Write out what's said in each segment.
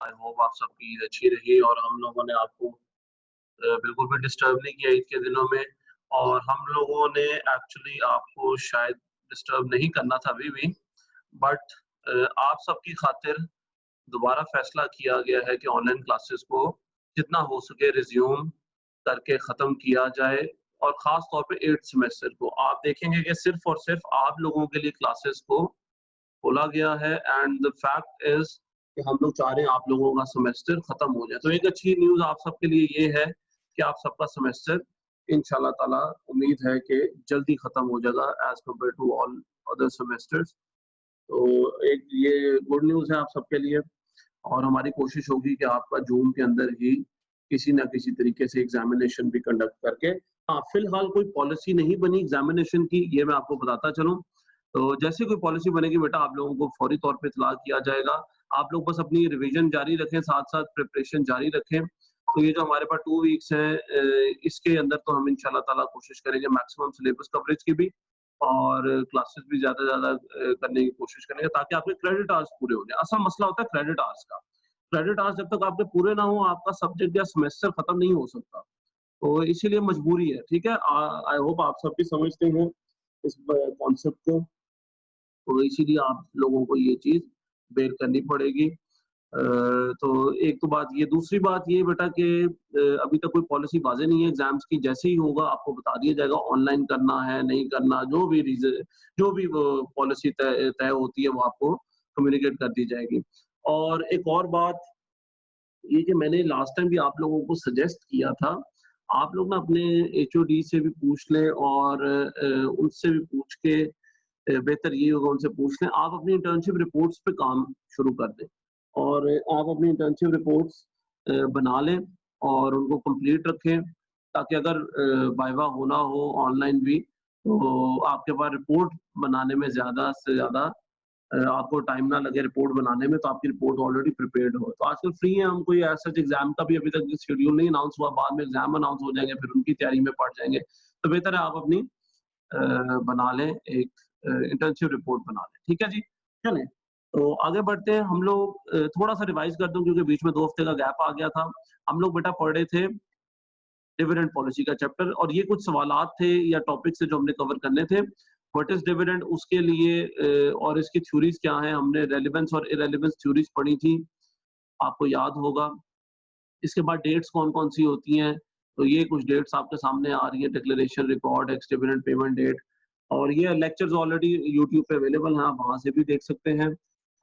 I hope आप सबकी ईद अच्छी रही और हम लोगों ने आपको बिल्कुल भी डिस्टर्ब नहीं किया ईद के दिनों में। और हम लोगों ने एक्चुअली आपको शायद डिस्टर्ब नहीं करना था अभी भी, बट आप सबकी खातिर दोबारा फैसला किया गया है कि ऑनलाइन क्लासेस को जितना हो सके रिज्यूम करके ख़त्म किया जाए। और ख़ास तौर पे 8th सेमेस्टर को आप देखेंगे कि सिर्फ़ और सिर्फ़ आप लोगों के लिए क्लासेस को बोला गया है। एंड द फैक्ट इज़ कि हम लोग चाह रहे हैं आप लोगों का सेमेस्टर खत्म हो जाए। तो एक अच्छी न्यूज़ आप सबके लिए ये है कि आप सबका सेमेस्टर इंशाल्लाह ताला उम्मीद है कि जल्दी खत्म हो जाएगा as compared to all other semesters. तो एक ये गुड न्यूज़ है आप सबके लिए। और हमारी कोशिश होगी कि आपका जून के अंदर ही किसी न किसी तरीके से एग्ज़ामिनेशन भी कंडक्ट करके, हाँ, फिलहाल कोई पॉलिसी नहीं बनी एग्ज़ामिनेशन की, ये मैं आपको बताता चलूँ। तो जैसे कोई पॉलिसी बनेगी बेटा आप लोगों को फौरी तौर पे इत्तला किया जाएगा। आप लोग बस अपनी रिवीजन जारी रखें, साथ-साथ प्रिपरेशन जारी रखें। तो ये जो हमारे पास 2 वीक्स हैं इसके अंदर तो हम इंशाल्लाह ताला कोशिश करेंगे मैक्सिमम सिलेबस कवरेज की भी और क्लासेस भी ज़्यादा से ज़्यादा करने की कोशिश करेंगे ताकि आपके क्रेडिट आवर्स पूरे हो जाएँ। असल मसला होता है क्रेडिट आवर्स का। क्रेडिट आवर्स जब तक आपके पूरे ना हो, आपका सब्जेक्ट या सेमेस्टर खत्म नहीं हो सकता। तो इसीलिए मजबूरी है, ठीक है? आई होप आप सब भी समझते हैं इस कॉन्सेप्ट को। तो इसीलिए आप लोगों को ये चीज़ बेयर करनी पड़ेगी। तो एक तो बात ये, दूसरी बात ये बेटा कि अभी तक कोई पॉलिसी वाज़ेह नहीं है एग्ज़ाम्स की, जैसे ही होगा आपको बता दिया जाएगा ऑनलाइन करना है, नहीं करना, जो भी वो पॉलिसी तय तय होती है वो आपको कम्युनिकेट कर दी जाएगी। और एक और बात ये कि मैंने लास्ट टाइम भी आप लोगों को सजेस्ट किया था, आप लोग ना अपने एचओडी से भी पूछ लें और उनसे भी पूछ के बेहतर ये होगा उनसे पूछ लें, आप अपनी इंटर्नशिप रिपोर्ट्स पे काम शुरू कर दें। और आप अपनी इंटर्नशिप रिपोर्ट्स बना लें और उनको कंप्लीट रखें, ताकि अगर वाइवा होना हो ऑनलाइन भी, तो आपके पास रिपोर्ट बनाने में ज़्यादा से ज़्यादा आपको टाइम ना लगे रिपोर्ट बनाने में, तो आपकी रिपोर्ट ऑलरेडी प्रिपेयर्ड हो। तो आजकल फ्री है हम, कोई ऐसा एग्ज़ाम का भी अभी तक शेड्यूल नहीं अनाउंस हुआ, बाद में एग्ज़ाम अनाउंस हो जाएँगे, फिर उनकी तैयारी में पड़ जाएँगे। तो बेहतर है आप अपनी बना लें एक इंटर्नशिप रिपोर्ट बना लें, ठीक है जी? चलें, तो आगे बढ़ते हैं हम लोग थोड़ा-सा रिवाइज़ कर दूँ क्योंकि बीच में 2 हफ्ते का गैप आ गया था। हम लोग बेटा पढ़ रहे थे डिविडेंड पॉलिसी का चैप्टर और ये कुछ सवालात थे या टॉपिक्स थे जो हमने कवर करने थे। व्हाट इज़ डिविडेंड उसके लिए और इसकी थ्योरीज़ क्या हैं, हमने रेलेवेंस और इर्रेलेवेंस थ्योरीज़ पढ़ी थी, आपको याद होगा। इसके बाद डेट्स कौन-कौन सी होती हैं, तो ये कुछ डेट्स आपके सामने आ रही हैं, declaration, record, ex dividend payment date. और ये लेक्चर्स ऑलरेडी यूट्यूब पे अवेलेबल हैं, आप वहाँ से भी देख सकते हैं।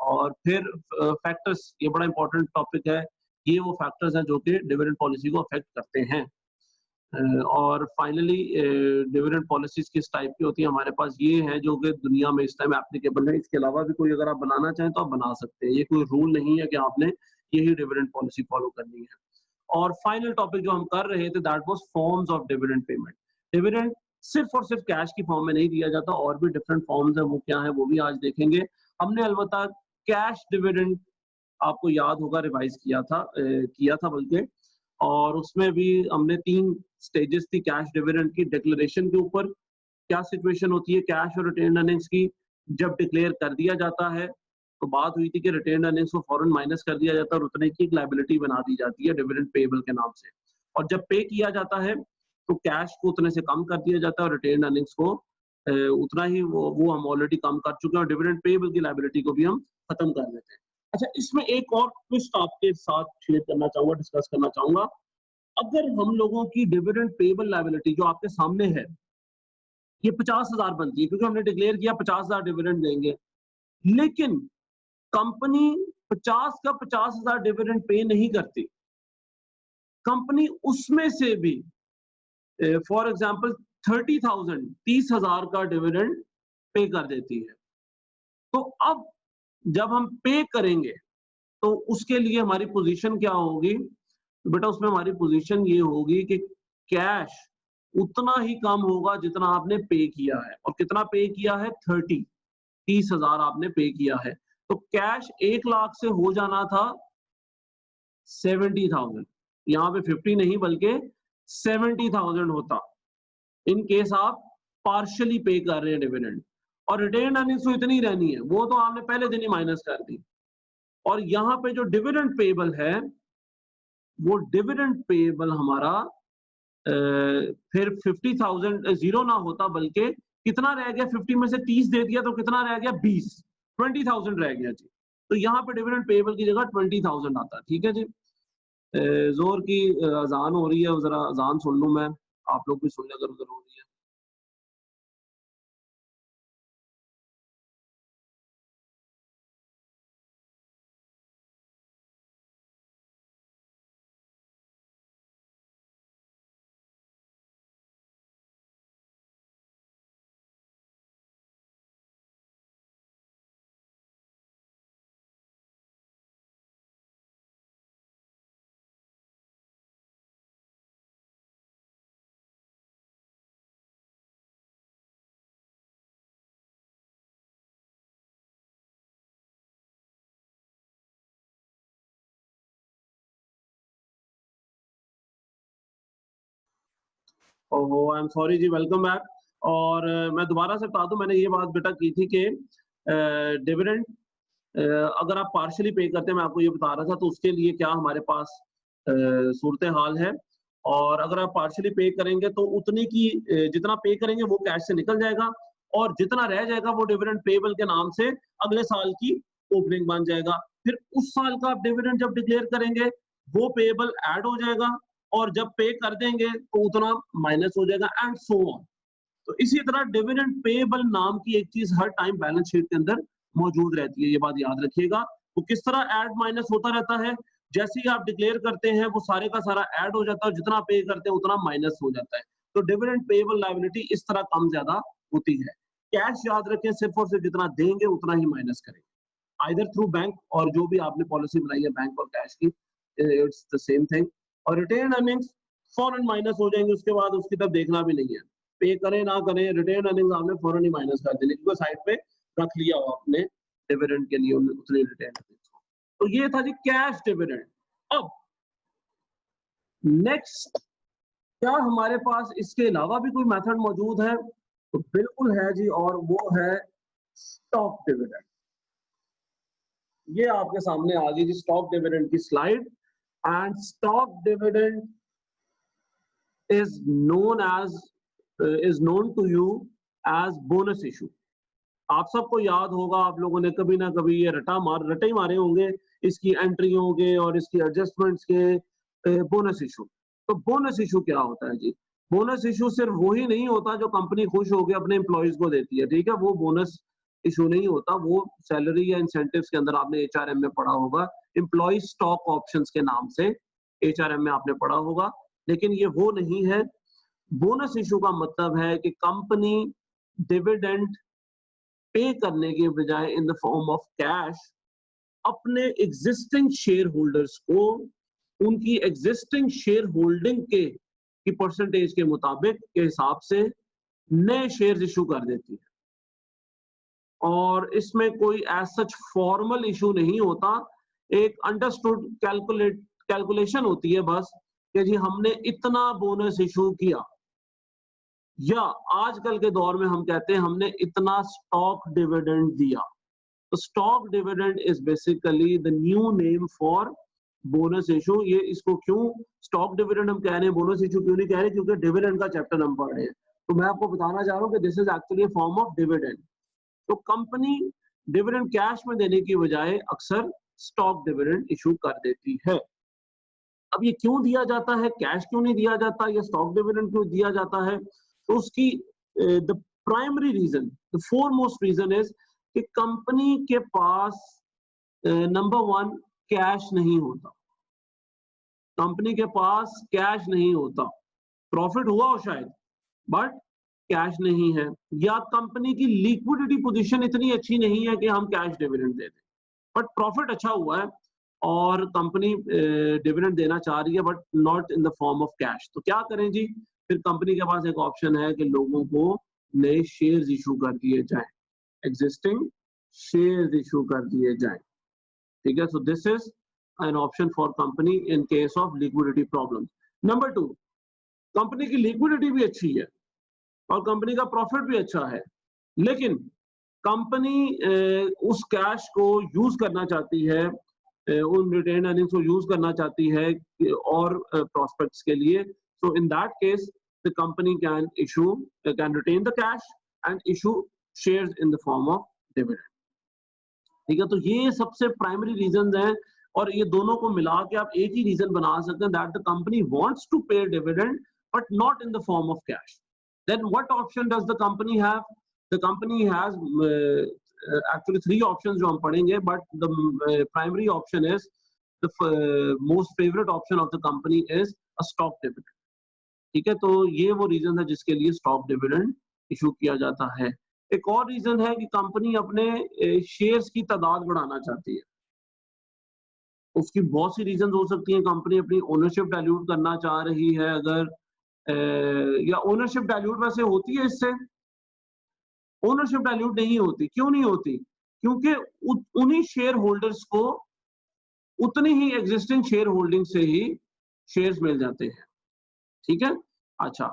और फिर फैक्टर्स, ये बड़ा इंपॉर्टेंट टॉपिक है, ये वो फैक्टर्स हैं जो कि डिविडेंड पॉलिसी को अफेक्ट करते हैं। और फाइनली डिविडेंड पॉलिसीज़ किस टाइप की होती हैं हमारे पास, ये हैं जो कि दुनिया में इस टाइम एप्लीकेबल है। इसके अलावा भी कोई अगर आप बनाना चाहें तो आप बना सकते हैं। ये कोई रूल नहीं है कि आपने यही डिविडेंड पॉलिसी फॉलो करनी है। और फाइनल टॉपिक जो हम कर रहे थे that was forms of dividend payment. Dividend सिर्फ़ और सिर्फ़ कैश की फॉर्म में नहीं दिया जाता, और भी डिफरेंट फॉर्म्स हैं, वो क्या हैं वो भी आज देखेंगे। हमने अलबत्ता कैश डिविडेंड आपको याद होगा रिवाइज़ किया था बल्कि, और उसमें भी हमने 3 स्टेजेस थी कैश डिविडेंड की। डिक्लेरेशन के ऊपर क्या सिचुएशन होती है कैश और रिटेन्ड अर्निंग्स की, जब डिक्लेयर कर दिया जाता है तो बात हुई थी कि रिटेन्ड अर्निंग्स को फौरन माइनस कर दिया जाता है और उतने की एक लायबिलिटी बना दी जाती है डिविडेंड पेएबल के नाम से। और जब पे किया जाता है तो कैश को उतने से कम कर दिया जाता है और रिटेन्ड अर्निंग्स को उतना ही वो हम ऑलरेडी कम कर चुके हैं और डिविडेंड पेएबल की लायबिलिटी को भी हम खत्म कर देते हैं। अच्छा, इसमें एक और ट्विस्ट आपके साथ शेयर करना चाहूँगा, डिस्कस करना चाहूँगा। अगर हम लोगों की डिविडेंड पेएबल लायबिलिटी जो आपके सामने है, ये 50,000 बनती है क्योंकि हमने डिक्लेयर किया 50,000 डिविडेंड देंगे। लेकिन कंपनी 50 का 50,000 डिविडेंड पे नहीं करती। कंपनी उसमें से भी फॉर एग्जांपल 30,000 का डिविडेंड पे कर देती है। तो अब जब हम पे करेंगे तो उसके लिए हमारी पोजीशन क्या होगी? तो बेटा उसमें हमारी पोजीशन ये होगी कि कैश उतना ही कम होगा जितना आपने पे किया है। और कितना पे किया है? 30,000 आपने पे किया है। तो कैश 1 लाख से हो जाना था 70,000, यहाँ पे 50 नहीं बल्कि 70,000 होता, इन केस आप पार्शियली पे कर रहे हैं डिविडेंड। और रिटेन्ड अर्निंग्स तो इतनी रहनी है, वो तो आपने पहले दिन ही माइनस कर दी। और यहाँ पे जो डिविडेंड पेएबल है, वो डिविडेंड पेएबल हमारा फिर 50,000 जीरो ना होता, बल्कि कितना रह गया, 50 में से 30 दे दिया तो कितना रह गया, 20, 20,000 रह गया जी। तो यहाँ पे डिविडेंड पेएबल की जगह 20,000 आता है। ठीक है जी। जोर की अजान हो रही है, जरा अजान सुन लूं मैं, आप लोग भी सुन लें अगर उधर हो रही है। ओहो, आई एम सॉरी जी, वेलकम बैक। और मैं दोबारा से बता दूं, मैंने ये बात बेटा की थी कि डिविडेंड अगर आप पार्शियली पे करते हैं, मैं आपको ये बता रहा था, तो उसके लिए क्या हमारे पास सूरत हाल है। और अगर आप पार्शियली पे करेंगे तो उतनी की जितना पे करेंगे वो कैश से निकल जाएगा, और जितना रह जाएगा वो डिविडेंड पेएबल के नाम से अगले साल की ओपनिंग बन जाएगा। फिर उस साल का आप डिविडेंड जब डिक्लेयर करेंगे, वो पेएबल ऐड हो जाएगा, और जब पे कर देंगे तो उतना माइनस हो जाएगा, एंड सो ऑन। तो इसी तरह डिविडेंड पेएबल नाम की एक चीज हर टाइम बैलेंस शीट के अंदर मौजूद रहती है, ये बात याद रखिएगा। वो किस तरह ऐड माइनस होता रहता है, जैसे ही आप डिक्लेयर करते हैं वो सारे का सारा ऐड हो जाता है, और जितना पे करते हैं उतना माइनस हो जाता है। तो डिविडेंड पेएबल लायबिलिटी इस तरह कम ज्यादा होती है। कैश याद रखें, सिर्फ और सिर्फ जितना देंगे उतना ही माइनस करेंगे, आइदर थ्रू बैंक, और जो भी आपने पॉलिसी बनाई है बैंक और कैश की, इट्स द सेम थिंग। और रिटेन अर्निंग्स फौरन माइनस हो जाएंगे, उसके बाद उसकी तरफ देखना भी नहीं है, पे करें ना करें, रिटेन अर्निंग्स आपने फौरन ही माइनस कर देने, क्योंकि साइड पे रख लिया हो आपने डिविडेंड के लिए उतने रिटेन अर्निंग्स को। तो ये था जी कैश डिविडेंड। अब नेक्स्ट, क्या हमारे पास इसके अलावा भी कोई मेथड मौजूद है? तो बिल्कुल है जी, और वो है स्टॉक डिविडेंड। ये आपके सामने आ गई जी स्टॉक डिविडेंड की slide. And stock dividend is known as is known to you as bonus issue। आप सबको याद होगा, आप लोगों ने कभी ना कभी ये रटे ही मारे होंगे इसकी एंट्रियों के और इसकी एडजस्टमेंट्स के। बोनस इशू, तो बोनस इशू क्या होता है जी? बोनस इशू सिर्फ वही नहीं होता जो कंपनी खुश होकर अपने एम्प्लॉइज को देती है, ठीक है, वो बोनस इशू नहीं होता। वो सैलरी या इंसेंटिव्स के अंदर आपने एचआरएम में पढ़ा होगा, एम्प्लॉय स्टॉक ऑप्शंस के नाम से एचआरएम में आपने पढ़ा होगा, लेकिन ये वो नहीं है। बोनस इशू का मतलब है कि कंपनी डिविडेंड पे करने के बजाय इन द फॉर्म ऑफ कैश अपने एग्जिस्टिंग शेयर होल्डर्स को उनकी एग्जिस्टिंग शेयर होल्डिंग के की परसेंटेज के मुताबिक के हिसाब से नए शेयर्स इशू कर देती है। और इसमें कोई एज सच फॉर्मल इशू नहीं होता, एक अंडरस्टूड कैलकुलेशन होती है बस, कि जी हमने इतना बोनस इशू किया, या आजकल के दौर में हम कहते हैं हमने इतना स्टॉक डिविडेंड दिया। तो stock dividend is basically the new name for bonus issue. ये इसको क्यों स्टॉक डिविडेंड हम कह रहे हैं, बोनस इशू क्यों नहीं कह रहे? क्योंकि डिविडेंड का चैप्टर हम पढ़ रहे हैं। तो मैं आपको बताना चाह रहा हूँ कि this is actually form of dividend. तो कंपनी डिविडेंड कैश में देने की बजाय अक्सर स्टॉक डिविडेंड इशू कर देती है। अब ये क्यों दिया जाता है, कैश क्यों नहीं दिया जाता, या स्टॉक डिविडेंड क्यों दिया जाता है? तो उसकी the primary reason, the foremost reason is कि कंपनी के पास नंबर वन कैश नहीं होता। कंपनी के पास कैश नहीं होता, प्रॉफिट हुआ हो शायद बट कैश नहीं है, या कंपनी की लिक्विडिटी पोजीशन इतनी अच्छी नहीं है कि हम कैश डिविडेंड दे दें, बट प्रॉफिट अच्छा हुआ है और कंपनी डिविडेंड देना चाह रही है but not in the form of cash. तो क्या करें जी? फिर कंपनी के पास एक ऑप्शन है कि लोगों को नए शेयर्स इशू कर दिए जाएं, एग्जिस्टिंग शेयर्स इशू कर दिए जाएं, ठीक है। So this is an option for company in case of liquidity problem. Number two, company की लिक्विडिटी भी अच्छी है और कंपनी का प्रॉफिट भी अच्छा है, लेकिन कंपनी उस कैश को यूज करना चाहती है उन रिटेन अर्निंग्स को यूज करना चाहती है और प्रोस्पेक्ट्स के लिए, so in that case the company can retain the cash and issue shares in the form of dividend. ठीक है, तो ये सबसे प्राइमरी रीजंस हैं, और ये दोनों को मिला के आप एक ही रीजन बना सकते हैं, that the company wants to pay dividend but not in the form of cash. Then what option does the company have? The company has actually 3 options जो हम पढ़ेंगे, but the primary option is the most favorite option of the company is a stock dividend। ठीक है, तो ये वो reason है जिसके लिए स्टॉक डिविडेंड इशू किया जाता है। एक और रीजन है कि कंपनी अपने शेयर्स की तादाद बढ़ाना चाहती है। उसकी बहुत सी रीजन हो सकती हैं। कंपनी अपनी ओनरशिप डाइल्यूट करना चाह रही है, अगर या ओनरशिप डाइल्यूट वैसे होती है इससे? ओनरशिप डाइल्यूट नहीं होती। क्यों नहीं होती? क्योंकि उन्हीं शेयर होल्डर्स को उतनी ही एग्जिस्टिंग शेयर होल्डिंग से ही शेयर्स मिल जाते हैं। ठीक है, अच्छा,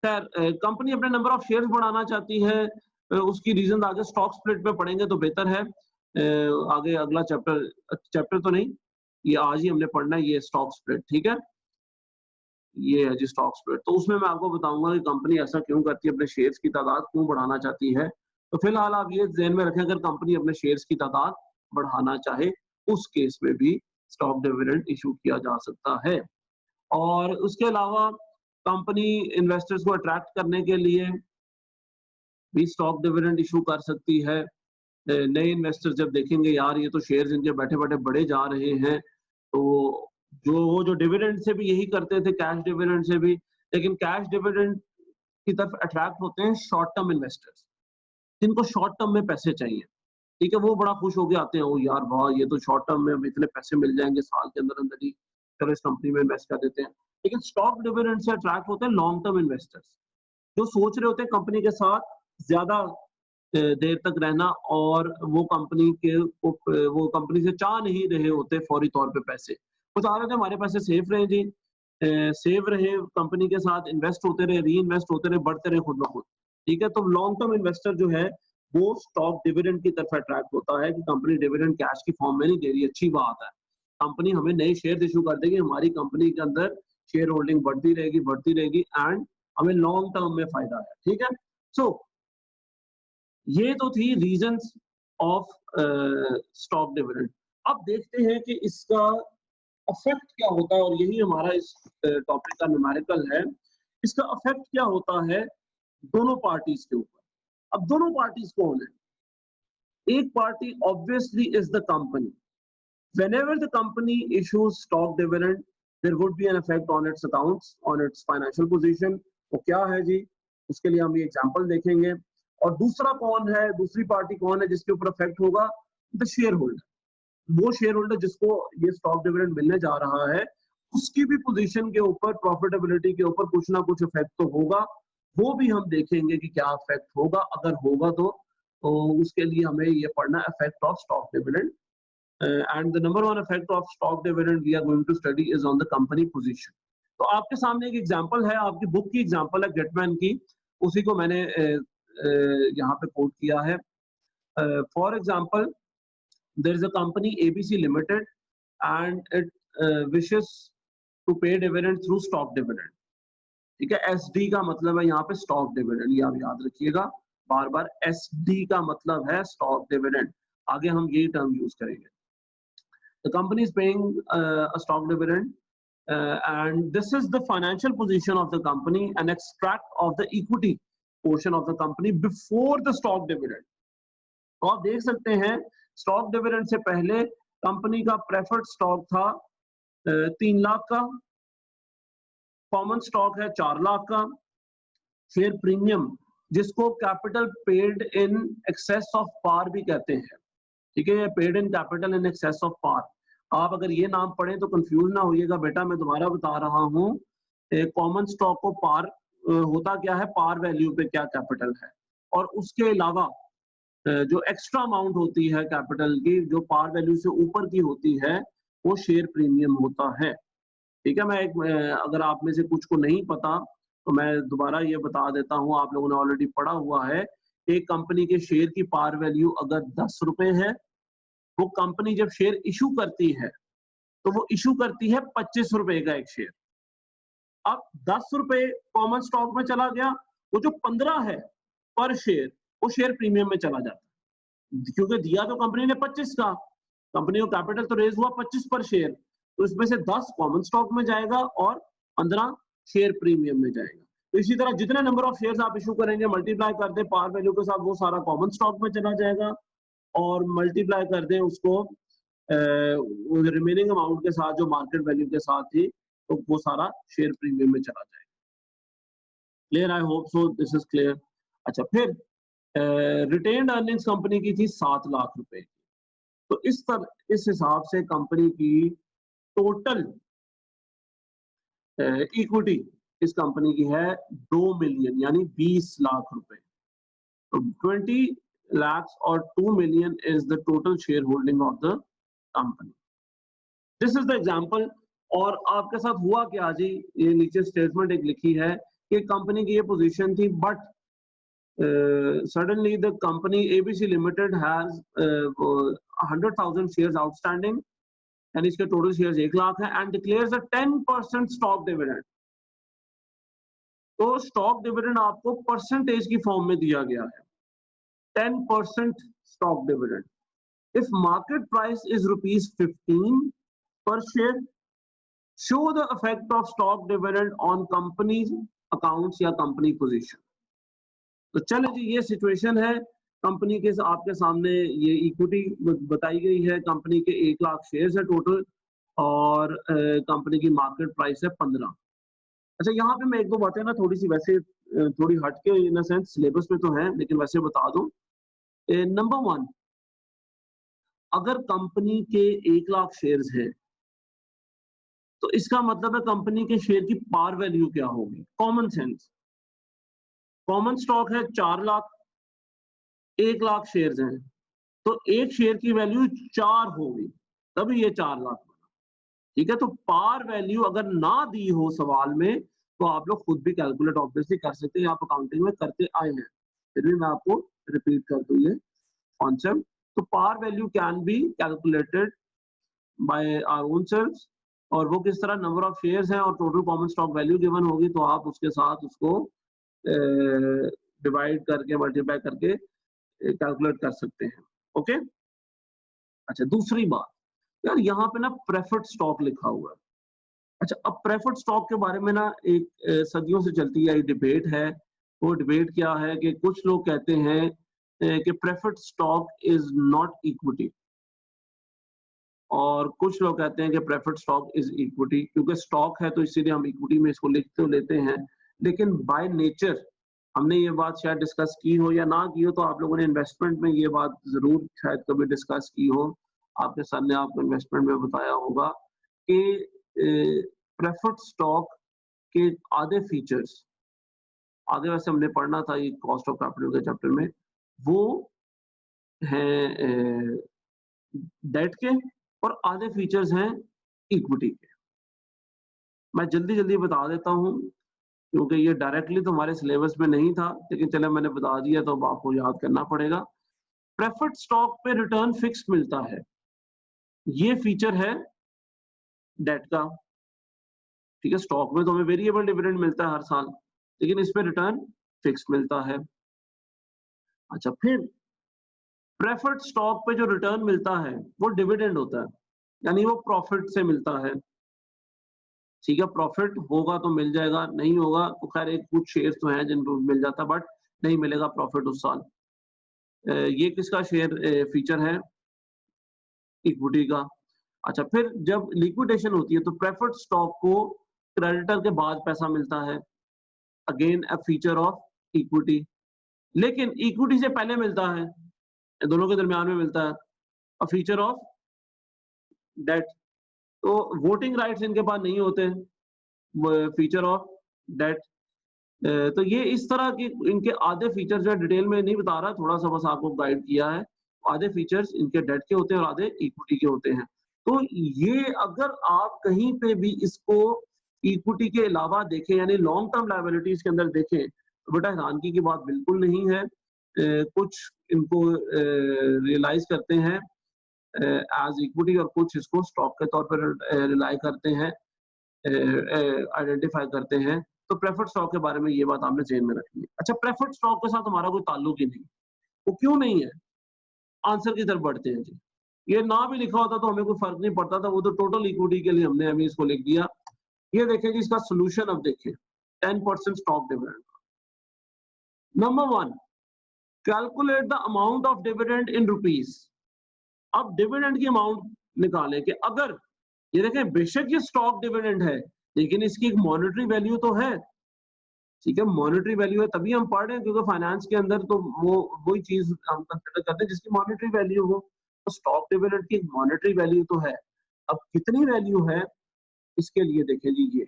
खैर कंपनी अपने नंबर ऑफ शेयर्स बढ़ाना चाहती है, उसकी रीजन आगे स्टॉक स्प्लिट में पढ़ेंगे तो बेहतर है। आगे अगला चैप्टर तो नहीं, ये आज ही हमने पढ़ना है, ये स्टॉक स्प्लिट। ठीक है, ये है जी स्टॉक स्प्लिट। तो उसमें मैं आपको बताऊंगा कि कंपनी ऐसा क्यों करती है, अपने शेयर्स की तादाद क्यों बढ़ाना चाहती है। तो फिलहाल आप ये ध्यान में रखें, अगर कंपनी अपने शेयर्स की तादाद बढ़ाना चाहे उस केस में भी स्टॉक डिविडेंड इशू किया जा सकता है। और उसके अलावा कंपनी इन्वेस्टर्स को अट्रैक्ट करने के लिए भी स्टॉक डिविडेंड इशू कर सकती है। नए इन्वेस्टर्स जब देखेंगे यार ये तो शेयर्स इनके बैठे बैठे बढ़े जा रहे हैं, तो जो डिविडेंड से भी यही करते थे, कैश डिविडेंड से भी, लेकिन कैश डिविडेंड की तरफ अट्रैक्ट होते हैं शॉर्ट टर्म इन्वेस्टर्स, जिनको शॉर्ट टर्म में पैसे चाहिए। ठीक है, वो बड़ा खुश हो गए आते हैं, ओ यार वाह ये तो शॉर्ट टर्म में हमें इतने पैसे मिल जाएंगे साल के अंदर अंदर ही, चलो इस कंपनी में इन्वेस्ट कर देते हैं। लेकिन स्टॉक डिविडेंड से अट्रैक्ट होते हैं लॉन्ग टर्म इन्वेस्टर्स, जो सोच रहे होते हैं कंपनी के साथ ज्यादा देर तक रहना, और वो कंपनी से चाह नहीं रहे होते फौरी तौर पे पैसे। वो चाह रहे थे हमारे पैसे सेफ रहे जी, सेव रहे, कंपनी के साथ इन्वेस्ट होते रहे, री इन्वेस्ट होते रहे, बढ़ते रहे खुद ब खुद। ठीक है, तो लॉन्ग टर्म इन्वेस्टर जो है वो स्टॉक डिविडेंड की तरफ अट्रैक्ट होता है कि कंपनी डिविडेंड कैश की फॉर्म में नहीं दे रही, अच्छी बात है, कंपनी हमें नए शेयर इशू कर देगी, हमारी कंपनी के अंदर शेयर होल्डिंग बढ़ती रहेगी एंड हमें लॉन्ग टर्म में फायदा है। ठीक है, सो ये तो थी रीजंस ऑफ स्टॉक डिविडेंड। अब देखते हैं कि इसका इफेक्ट क्या होता है, और यही हमारा इस टॉपिक का न्यूमेरिकल है। इसका इफेक्ट क्या होता है दोनों पार्टीज के ऊपर। अब दोनों पार्टीज कौन है? एक party obviously is the company. Whenever the company issues stock dividend, there would be an effect on its accounts, on its financial position। वो क्या है जी, उसके लिए हम ये एग्जांपल देखेंगे। और दूसरा कौन है, दूसरी पार्टी कौन है जिसके ऊपर इफेक्ट होगा? The share holder. वो शेयर होल्डर जिसको ये स्टॉक डिविडेंड मिलने जा रहा है, उसकी भी पोजीशन के ऊपर, प्रॉफिटेबिलिटी के ऊपर कुछ ना कुछ इफेक्ट तो होगा। वो भी हम देखेंगे कि क्या इफेक्ट होगा, अगर होगा तो उसके लिए हमें ये पढ़ना effect of stock dividend. And the number one effect of stock dividend we are going to study is on the company position। तो आपके सामने एक एग्जांपल है, आपकी बुक की एग्जांपल है गेटमैन की, उसी को मैंने यहाँ पे कोट किया है। For example there is a company ABC limited and it wishes to pay dividend through stock dividend. ठीक है, SD का मतलब है यहाँ पे स्टॉक डिविडेंड, ये आप याद रखिएगा बार बार, SD का मतलब है स्टॉक डिविडेंड, आगे हम यही टर्म यूज करेंगे। The company is paying a stock dividend, and this is the financial position of the company, an extract of the equity portion of the company before the stock dividend। तो आप देख सकते हैं stock dividend से पहले company का preferred stock था 3 लाख का, कॉमन स्टॉक है 4 लाख का, शेयर प्रीमियम जिसको capital paid in excess of par भी कहते हैं। ठीक है, paid in capital in excess of par. आप अगर ये नाम पढ़ें तो कंफ्यूज ना होइएगा बेटा, मैं दोबारा बता रहा हूँ। कॉमन स्टॉक को पार होता क्या है, पार वैल्यू पे क्या कैपिटल है, और उसके अलावा जो एक्स्ट्रा अमाउंट होती है कैपिटल की, जो पार वैल्यू से ऊपर की होती है, वो शेयर प्रीमियम होता है। ठीक है, मैं अगर आप में से कुछ को नहीं पता तो मैं दोबारा ये बता देता हूँ, आप लोगों ने ऑलरेडी पढ़ा हुआ है। एक कंपनी के शेयर की पार वैल्यू अगर 10 रुपए है वो कंपनी जब शेयर इशू करती है तो वो इशू करती है 25 रुपए का एक शेयर। अब 10 रुपए कॉमन स्टॉक में चला गया, वो जो 15 है पर शेयर, वो शेयर प्रीमियम में चला जाता है, क्योंकि दिया तो कंपनी ने 25 का, कंपनी को कैपिटल तो रेज हुआ 25 पर शेयर, तो इसमें से 10 कॉमन स्टॉक में जाएगा और 15 शेयर प्रीमियम में जाएगा। तो इसी तरह जितने नंबर ऑफ शेयर्स आप इशू करेंगे, मल्टीप्लाई कर दें पार वैल्यू के साथ, वो सारा कॉमन स्टॉक में चला जाएगा, और मल्टीप्लाई कर दें उसको रिमेनिंग अमाउंट के साथ जो मार्केट वैल्यू के साथ थी, तो वो सारा शेयर प्रीमियम में चला जाएगा। Clear? I hope so this is clear. अच्छा, फिर रिटेन्ड अर्निंग्स कंपनी की थी 7 लाख रुपए की, तो इस हिसाब से कंपनी की टोटल इक्विटी इस कंपनी की है 2 मिलियन यानी 20 लाख रुपए। तो 20 lakhs or 2 million is the total shareholding of the company. This is the example। और आपके साथ हुआ क्या जी, ये नीचे स्टेटमेंट एक लिखी है कि कंपनी की ये पोजीशन थी, but suddenly the company ABC Limited has 100,000 shares outstanding and इसके टोटल शेयर्स 1 लाख है, and declares a 10% stock dividend। तो स्टॉक डिविडेंड आपको परसेंटेज की फॉर्म में दिया गया है, 10% stock dividend. If market price is ₹15 per share, show the effect of stock dividend on company's accounts या company position। तो चलो जी, ये सिचुएशन है कंपनी के, आपके सामने ये इक्विटी बताई गई है, कंपनी के 1 लाख शेयर्स है टोटल, और कंपनी की मार्केट प्राइस है 15। अच्छा, यहाँ पे मैं एक दो बातें ना थोड़ी सी वैसे थोड़ी हटके इन अ सेंस सिलेबस में तो है, लेकिन वैसे बता दूं। नंबर 1, अगर कंपनी के 1 लाख शेयर्स हैं तो इसका मतलब है कंपनी के शेयर की पार वैल्यू क्या होगी। कॉमन सेंस, कॉमन स्टॉक है 4 लाख, 1 लाख शेयर्स हैं, तो एक शेयर की वैल्यू 4 होगी, तभी ये 4 लाख बना। ठीक है, तो पार वैल्यू अगर ना दी हो सवाल में तो आप लोग खुद भी कैलकुलेट ऑब्वियसली कर सकते हैं, आप अकाउंटिंग में करते आए हैं, फिर भी मैं आपको रिपीट कर दूं ये कॉन्सेप्ट। तो par value can be calculated by our own self, और वो किस तरह, नंबर ऑफ शेयर्स हैं और total common stock value given होगी, तो आप उसके साथ उसको डिवाइड करके मल्टीप्लाई करके कैलकुलेट कर सकते हैं। ओके। अच्छा, दूसरी बात यार, यहाँ पे ना प्रेफर्ड स्टॉक लिखा हुआ है। अच्छा, अब प्रेफर्ड स्टॉक के बारे में ना एक सदियों से चलती आई डिबेट है। वो डिबेट क्या है कि कुछ लोग कहते हैं कि preferred stock is not equity, और कुछ लोग कहते हैं कि प्रेफर्ड स्टॉक इज इक्विटी। क्योंकि स्टॉक है तो इसीलिए हम इक्विटी में इसको लिख तो लेते हैं, लेकिन बाय नेचर, हमने ये बात शायद डिस्कस की हो या ना की हो, तो आप लोगों ने इन्वेस्टमेंट में ये बात जरूर शायद कभी डिस्कस की हो, आपके सर ने आपको इन्वेस्टमेंट में बताया होगा कि प्रेफर्ड स्टॉक के आधे फीचर्स, आगे वैसे हमने पढ़ना था ये कॉस्ट ऑफ कैपिटल के चैप्टर में, वो हैं डेट के, और आधे फीचर्स हैं इक्विटी के। मैं जल्दी जल्दी बता देता हूं क्योंकि ये डायरेक्टली तो हमारे सिलेबस में नहीं था, लेकिन चले मैंने बता दिया तो अब आपको याद करना पड़ेगा। प्रेफर्ड स्टॉक पे रिटर्न फिक्स मिलता है, ये फीचर है डेट का। ठीक है, स्टॉक में तो हमें वेरिएबल डिविडेंड मिलता है हर साल, लेकिन इस पे रिटर्न फिक्स मिलता है। अच्छा, फिर प्रेफर्ड स्टॉक पे जो रिटर्न मिलता है वो डिविडेंड होता है, यानी वो प्रॉफिट से मिलता है। ठीक है, प्रॉफिट होगा तो मिल जाएगा, नहीं होगा तो खैर एक कुछ शेयर तो हैं जिनको मिल जाता, बट नहीं मिलेगा प्रॉफिट उस साल। ये किसका शेयर फीचर है, इक्विटी का। अच्छा, फिर जब लिक्विडेशन होती है तो प्रेफर्ड स्टॉक को क्रेडिटर के बाद पैसा मिलता है, again a feature of equity. लेकिन इक्विटी से पहले मिलता है, दोनों के दरमियान में मिलता है, अ फीचर ऑफ डेट। तो वोटिंग राइट्स इनके पास नहीं होते, फीचर ऑफ डेट। तो ये इस तरह की इनके आधे फीचर्स जो डिटेल में नहीं बता रहा, थोड़ा सा बस आपको गाइड किया है। आधे फीचर्स इनके डेट के होते हैं और आधे इक्विटी के होते हैं। तो ये अगर आप कहीं पे भी इसको इक्विटी के अलावा देखें, यानी लॉन्ग टर्म लायबिलिटीज के अंदर देखें, तो बेटा हैरानगी की बात बिल्कुल नहीं है। कुछ इनको रियलाइज करते हैं एज इक्विटी और कुछ इसको स्टॉक के तौर पर रिलाई करते हैं, आइडेंटिफाई करते हैं। तो प्रेफर्ड स्टॉक के बारे में ये बात आपने जेन में रखनी है। अच्छा, प्रेफर्ड स्टॉक के साथ हमारा कोई ताल्लुक ही नहीं, वो क्यों नहीं है? आंसर की तरफ बढ़ते हैं जी। ये ना भी लिखा होता तो हमें कोई फर्क नहीं पड़ता था, वो तो टोटल इक्विटी के लिए हमने अभी इसको लिख दिया। ये देखिए जी, इसका सोल्यूशन अब देखिए 10% stock dividend. Number 1, calculate the amount of dividend in rupees. अब डिविडेंड की अमाउंट निकालें कि अगर ये देखें बेशक ये स्टॉक डिविडेंड है लेकिन इसकी एक मॉनेटरी वैल्यू तो है, ठीक है, मॉनेटरी वैल्यू है तभी हम पढ़ रहे हैं, क्योंकि फाइनेंस के अंदर तो वो वही चीज हम कंसिडर करते हैं जिसकी मॉनेटरी वैल्यू हो। तो स्टॉक डिविडेंड की मॉनेटरी वैल्यू तो है, अब कितनी वैल्यू है इसके लिए देखें जी। ये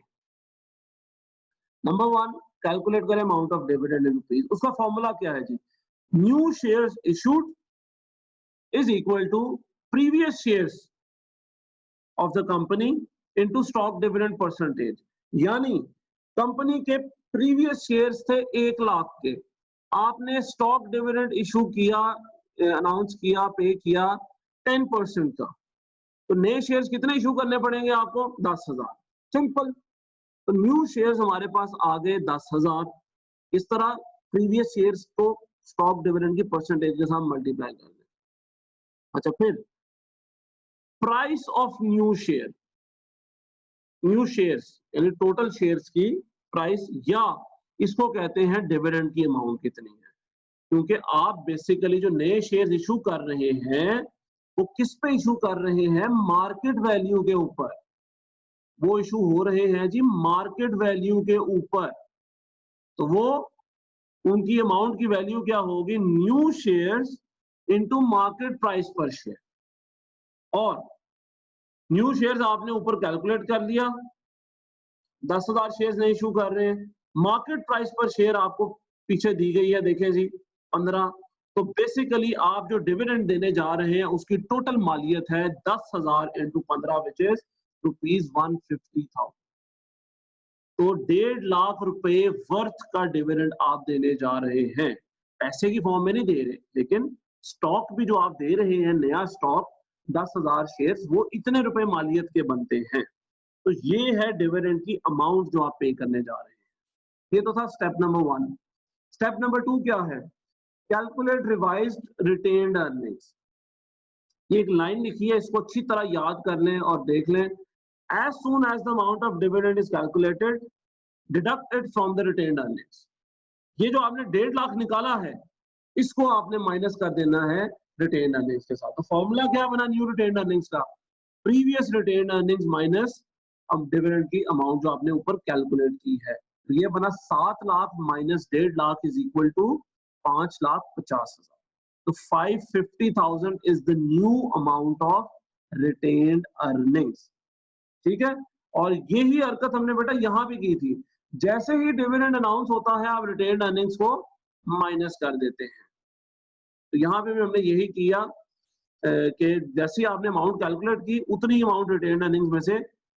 नंबर 1, कैलकुलेट करें amount of dividend in rupees. उसका फॉर्मूला क्या है जी? New shares issued is equal to previous shares of the company into stock dividend percentage. यानी कंपनी के प्रीवियस शेयर्स थे 1 लाख के, आपने स्टॉक डिविडेंड इशू किया, अनाउंस किया, पे किया 10% का, तो नए शेयर्स कितने इशू करने पड़ेंगे आपको? 10,000। सिंपल। तो न्यू शेयर्स हमारे पास आ गए 10,000। इस तरह प्रीवियस शेयर्स को स्टॉक डिविडेंड की परसेंटेज के साथ मल्टीप्लाई कर दें। अच्छा, फिर price of new share, new shares यानी टोटल शेयर्स की प्राइस, या इसको कहते हैं डिविडेंड की अमाउंट कितनी है। क्योंकि आप बेसिकली जो नए शेयर्स इशू कर रहे हैं वो किस पे इशू कर रहे हैं? मार्केट वैल्यू के ऊपर। वो इशू हो रहे हैं जी मार्केट वैल्यू के ऊपर, तो वो उनकी अमाउंट की वैल्यू क्या होगी? New shares into market price पर शेयर। और न्यू शेयर्स आपने ऊपर कैलकुलेट कर लिया, 10,000 शेयर्स नहीं इशू कर रहे हैं, मार्केट प्राइस पर शेयर आपको पीछे दी गई है, देखें जी 15। तो बेसिकली आप जो डिविडेंड देने जा रहे हैं उसकी टोटल मालियत है 10,000 इंटू 15 विच इज ₹150,000। तो 1.5 लाख रुपए वर्थ का डिविडेंड आप देने जा रहे हैं। पैसे की फॉर्म में नहीं दे रहे, लेकिन स्टॉक भी जो आप दे रहे हैं, नया स्टॉक 10,000 शेयर्स, वो इतने रुपए मालियत के बनते हैं। तो ये है डिविडेंड की अमाउंट जो आप पे करने जा रहे हैं। ये तो था स्टेप नंबर 1। स्टेप नंबर 2 क्या है? Calculate revised retained earnings. ये एक लाइन लिखी है, इसको अच्छी तरह याद कर लें और देख लें। As soon as the amount of dividend is calculated, deduct it from the retained earnings. ये जो आपने 1.5 लाख निकाला है, इसको आपने माइनस कर देना है रिटेन्ड अर्निंग्स के साथ। तो फॉर्मूला क्या बना न्यू रिटेन्ड अर्निंग्स का? प्रीवियस रिटेन्ड अर्निंग्स माइनस अब डिविडेंड की अमाउंट जो आपने ऊपर कैलकुलेट की है। तो ये बना 7 lakh minus 1.5 lakh is equal to 5,50,000। तो 550,000 is the new amount of retained earnings. ठीक है, और यही हरकत हमने बेटा यहां भी की थी। जैसे ही डिविडेंड अनाउंस होता है आप रिटेन्ड अर्निंग्स को माइनस कर देते हैं। तो यहां पे भी हमने यही किया कि जैसे ही आपने अमाउंट कैलकुलेट की उतनी ही अमाउंट रिटेन्ड अर्निंग्स में से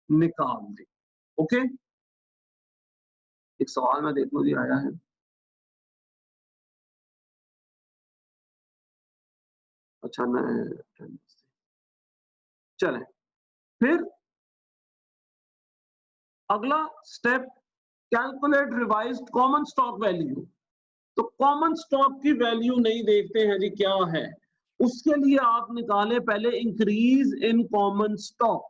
निकाल दी। ओके, एक सवाल मैं देख लूं जी आया है। अच्छा, चले फिर अगला step, calculate revised common stock value. तो कॉमन स्टॉक की वैल्यू नहीं देखते हैं जी क्या है, उसके लिए आप निकालें पहले इंक्रीज इन कॉमन स्टॉक।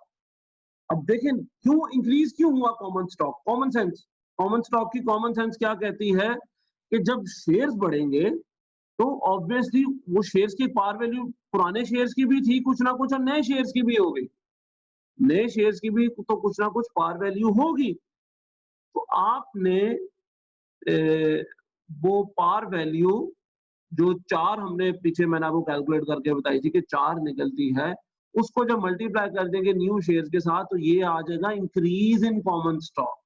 अब देखें क्यों इंक्रीज क्यों हुआ common stock? Common sense, common stock की कॉमन सेंस क्या कहती है कि जब शेयर्स बढ़ेंगे तो ऑब्वियसली वो शेयर्स की पार वैल्यू पुराने शेयर्स की भी थी कुछ ना कुछ, और नए शेयर्स की भी होगी। नए शेयर्स की भी तो कुछ ना कुछ पार वैल्यू होगी। तो आपने वो पार वैल्यू जो 4 हमने पीछे मैंने आपको कैलकुलेट करके बताई थी कि 4 निकलती है, उसको जब मल्टीप्लाई कर देंगे न्यू शेयर्स के साथ तो ये आ जाएगा इंक्रीज इन कॉमन स्टॉक।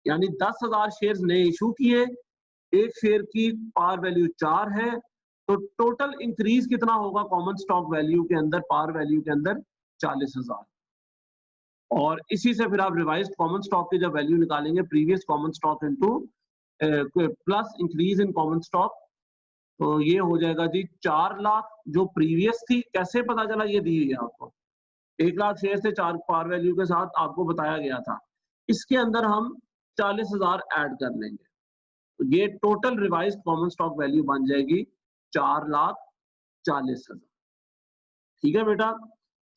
यानी 10,000 शेयर्स नए इशू किए, एक शेयर की पार वैल्यू 4 है, तो टोटल इंक्रीज कितना होगा कॉमन स्टॉक वैल्यू के अंदर, पार वैल्यू के अंदर? 40,000। और इसी से फिर आप रिवाइज्ड कॉमन स्टॉक की जब वैल्यू निकालेंगे, previous common stock into plus increase in common stock, तो ये हो जाएगा जी 4 लाख जो प्रीवियस थी, कैसे पता चला ये दी है आपको, 1 लाख शेयर से 4 पार वैल्यू के साथ आपको बताया गया था। इसके अंदर हम 40,000 ऐड कर लेंगे। तो ये total revised common stock value बन जाएगी 4,40,000। ठीक है बेटा,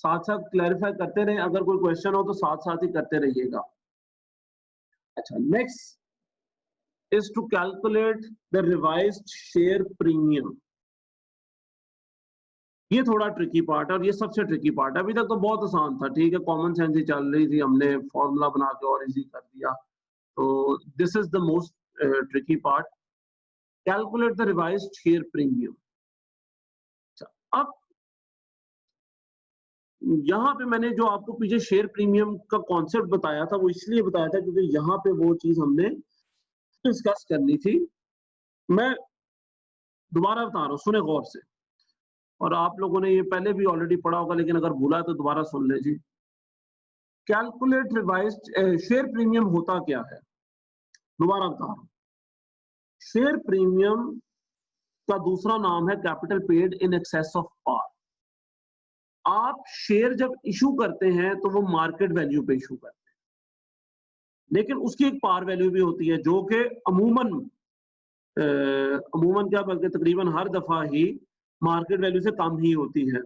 साथ-साथ क्लैरिफाई करते रहें, अगर कोई क्वेश्चन हो तो साथ-साथ ही करते रहिएगा। अच्छा, next is to calculate the revised share premium। ये थोड़ा ट्रिकी पार्ट है और ये सबसे ट्रिकी पार्ट है। अभी तक तो बहुत आसान था, ठीक है, कॉमन सेंस ही चल रही थी, हमने फॉर्मूला बना के और इजी कर दिया। तो this is the most tricky part, calculate the revised share premium. अब यहाँ पे मैंने जो आपको पीछे शेयर प्रीमियम का कॉन्सेप्ट बताया था वो इसलिए बताया था क्योंकि यहाँ पे वो चीज हमने डिस्कस करनी थी। मैं दोबारा बता रहा हूँ, सुने गौर से, और आप लोगों ने ये पहले भी ऑलरेडी पढ़ा होगा लेकिन अगर भूला है तो दोबारा सुन ले जी। कैलकुलेट रिवाइज्ड शेयर प्रीमियम होता क्या है, दोबारा बता रहा हूं। शेयर प्रीमियम का दूसरा नाम है capital paid in excess of par. आप शेयर जब इशू करते हैं तो वो मार्केट वैल्यू पे इशू करते हैं, लेकिन उसकी एक पार वैल्यू भी होती है जो कि अमूमन क्या बल्कि तकरीबन हर दफा ही मार्केट वैल्यू से कम ही होती है।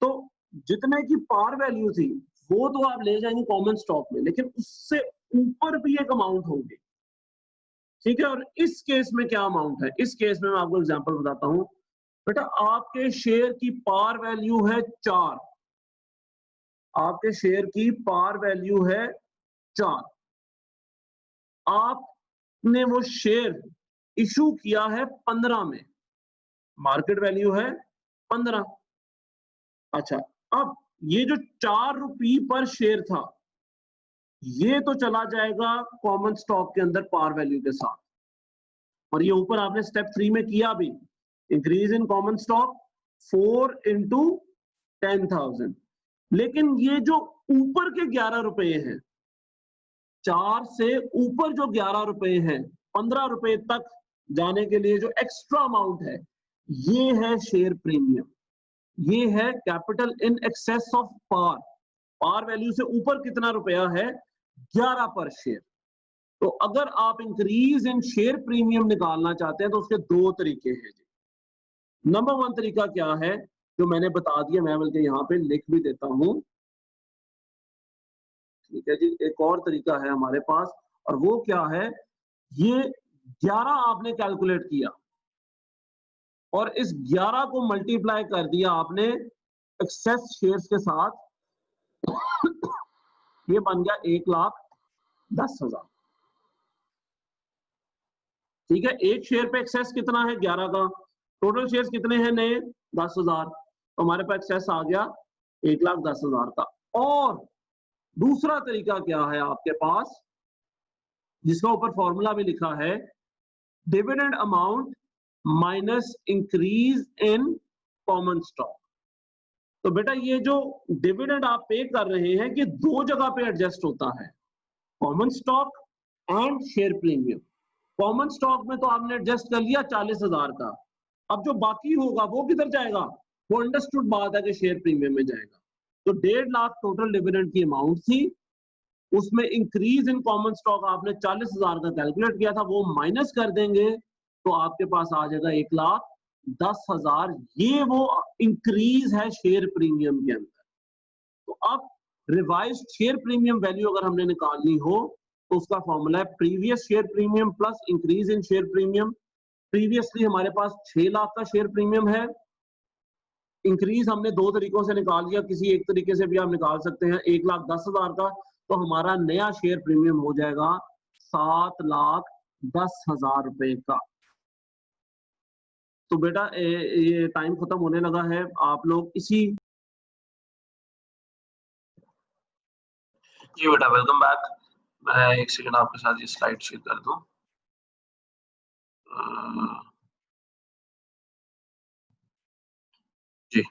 तो जितने की पार वैल्यू थी वो तो आप ले जाएंगे कॉमन स्टॉक में, लेकिन उससे ऊपर भी एक अमाउंट होगी, ठीक है। और इस केस में क्या अमाउंट है, इस केस में मैं आपको एग्जांपल बताता हूं। बेटा आपके शेयर की पार वैल्यू है 4, आपके शेयर की पार वैल्यू है 4, आपने वो शेयर इशू किया है 15 में, मार्केट वैल्यू है 15। अच्छा, अब ये जो 4 रुपये पर शेयर था ये तो चला जाएगा कॉमन स्टॉक के अंदर पार वैल्यू के साथ, और ये ऊपर आपने स्टेप 3 में किया भी, increase in common stock 4 into 10,000। लेकिन ये जो ऊपर के 11 रुपए हैं, 4 से ऊपर जो 11 रुपए हैं, 15 रुपए तक जाने के लिए जो एक्स्ट्रा अमाउंट है, ये है शेयर प्रीमियम, ये है capital in excess of par. Par value से ऊपर कितना रुपया है, 11 पर शेयर। तो अगर आप इंक्रीज इन शेयर प्रीमियम निकालना चाहते हैं तो उसके 2 तरीके हैं जी। नंबर 1 तरीका क्या है जो मैंने बता दिया, मैं बल्कि यहाँ पे लिख भी देता हूं, ठीक है जी। एक और तरीका है हमारे पास, और वो क्या है, ये 11 आपने कैलकुलेट किया और इस 11 को मल्टीप्लाई कर दिया आपने एक्सेस शेयर्स के साथ, ये बन गया 1,10,000। ठीक है, एक शेयर पे एक्सेस कितना है, 11 का, टोटल शेयर्स कितने हैं नए, 10,000, तो हमारे पास एक्सेस आ गया 1,10,000 का। और दूसरा तरीका क्या है आपके पास, जिसका ऊपर फॉर्मूला भी लिखा है, dividend amount minus increase in common stock. तो बेटा ये जो डिविडेंड आप पे कर रहे हैं कि 2 जगह पे एडजस्ट होता है, common stock and share premium. Common stock में तो आपने एडजस्ट कर लिया 40,000 का, अब जो बाकी होगा वो किधर जाएगा, वो अंडरस्टूड बात है कि शेयर प्रीमियम में जाएगा। तो 1.5 लाख टोटल डिविडेंड की अमाउंट थी, उसमें इंक्रीज इन कॉमन स्टॉक आपने 40,000 का कैलकुलेट किया था, वो माइनस कर देंगे तो आपके पास आ जाएगा 1,10,000। ये वो इंक्रीज है शेयर प्रीमियम के अंदर। तो अब रिवाइज्ड शेयर प्रीमियम वैल्यू अगर हमने निकालनी हो तो उसका फॉर्मूला है previous share premium plus increase in share premium. Previously हमारे पास 6 लाख का शेयर प्रीमियम है, इंक्रीज हमने 2 तरीकों से निकाल लिया, किसी एक तरीके से भी आप निकाल सकते हैं 1,10,000 का, तो हमारा नया शेयर प्रीमियम हो जाएगा 7,10,000 रुपए का। तो बेटा ये टाइम खत्म होने लगा है, आप लोग इसी, जी बेटा वेलकम बैक। मैं एक सेकंड आपके साथ ये स्लाइड शेयर कर दूं। जी,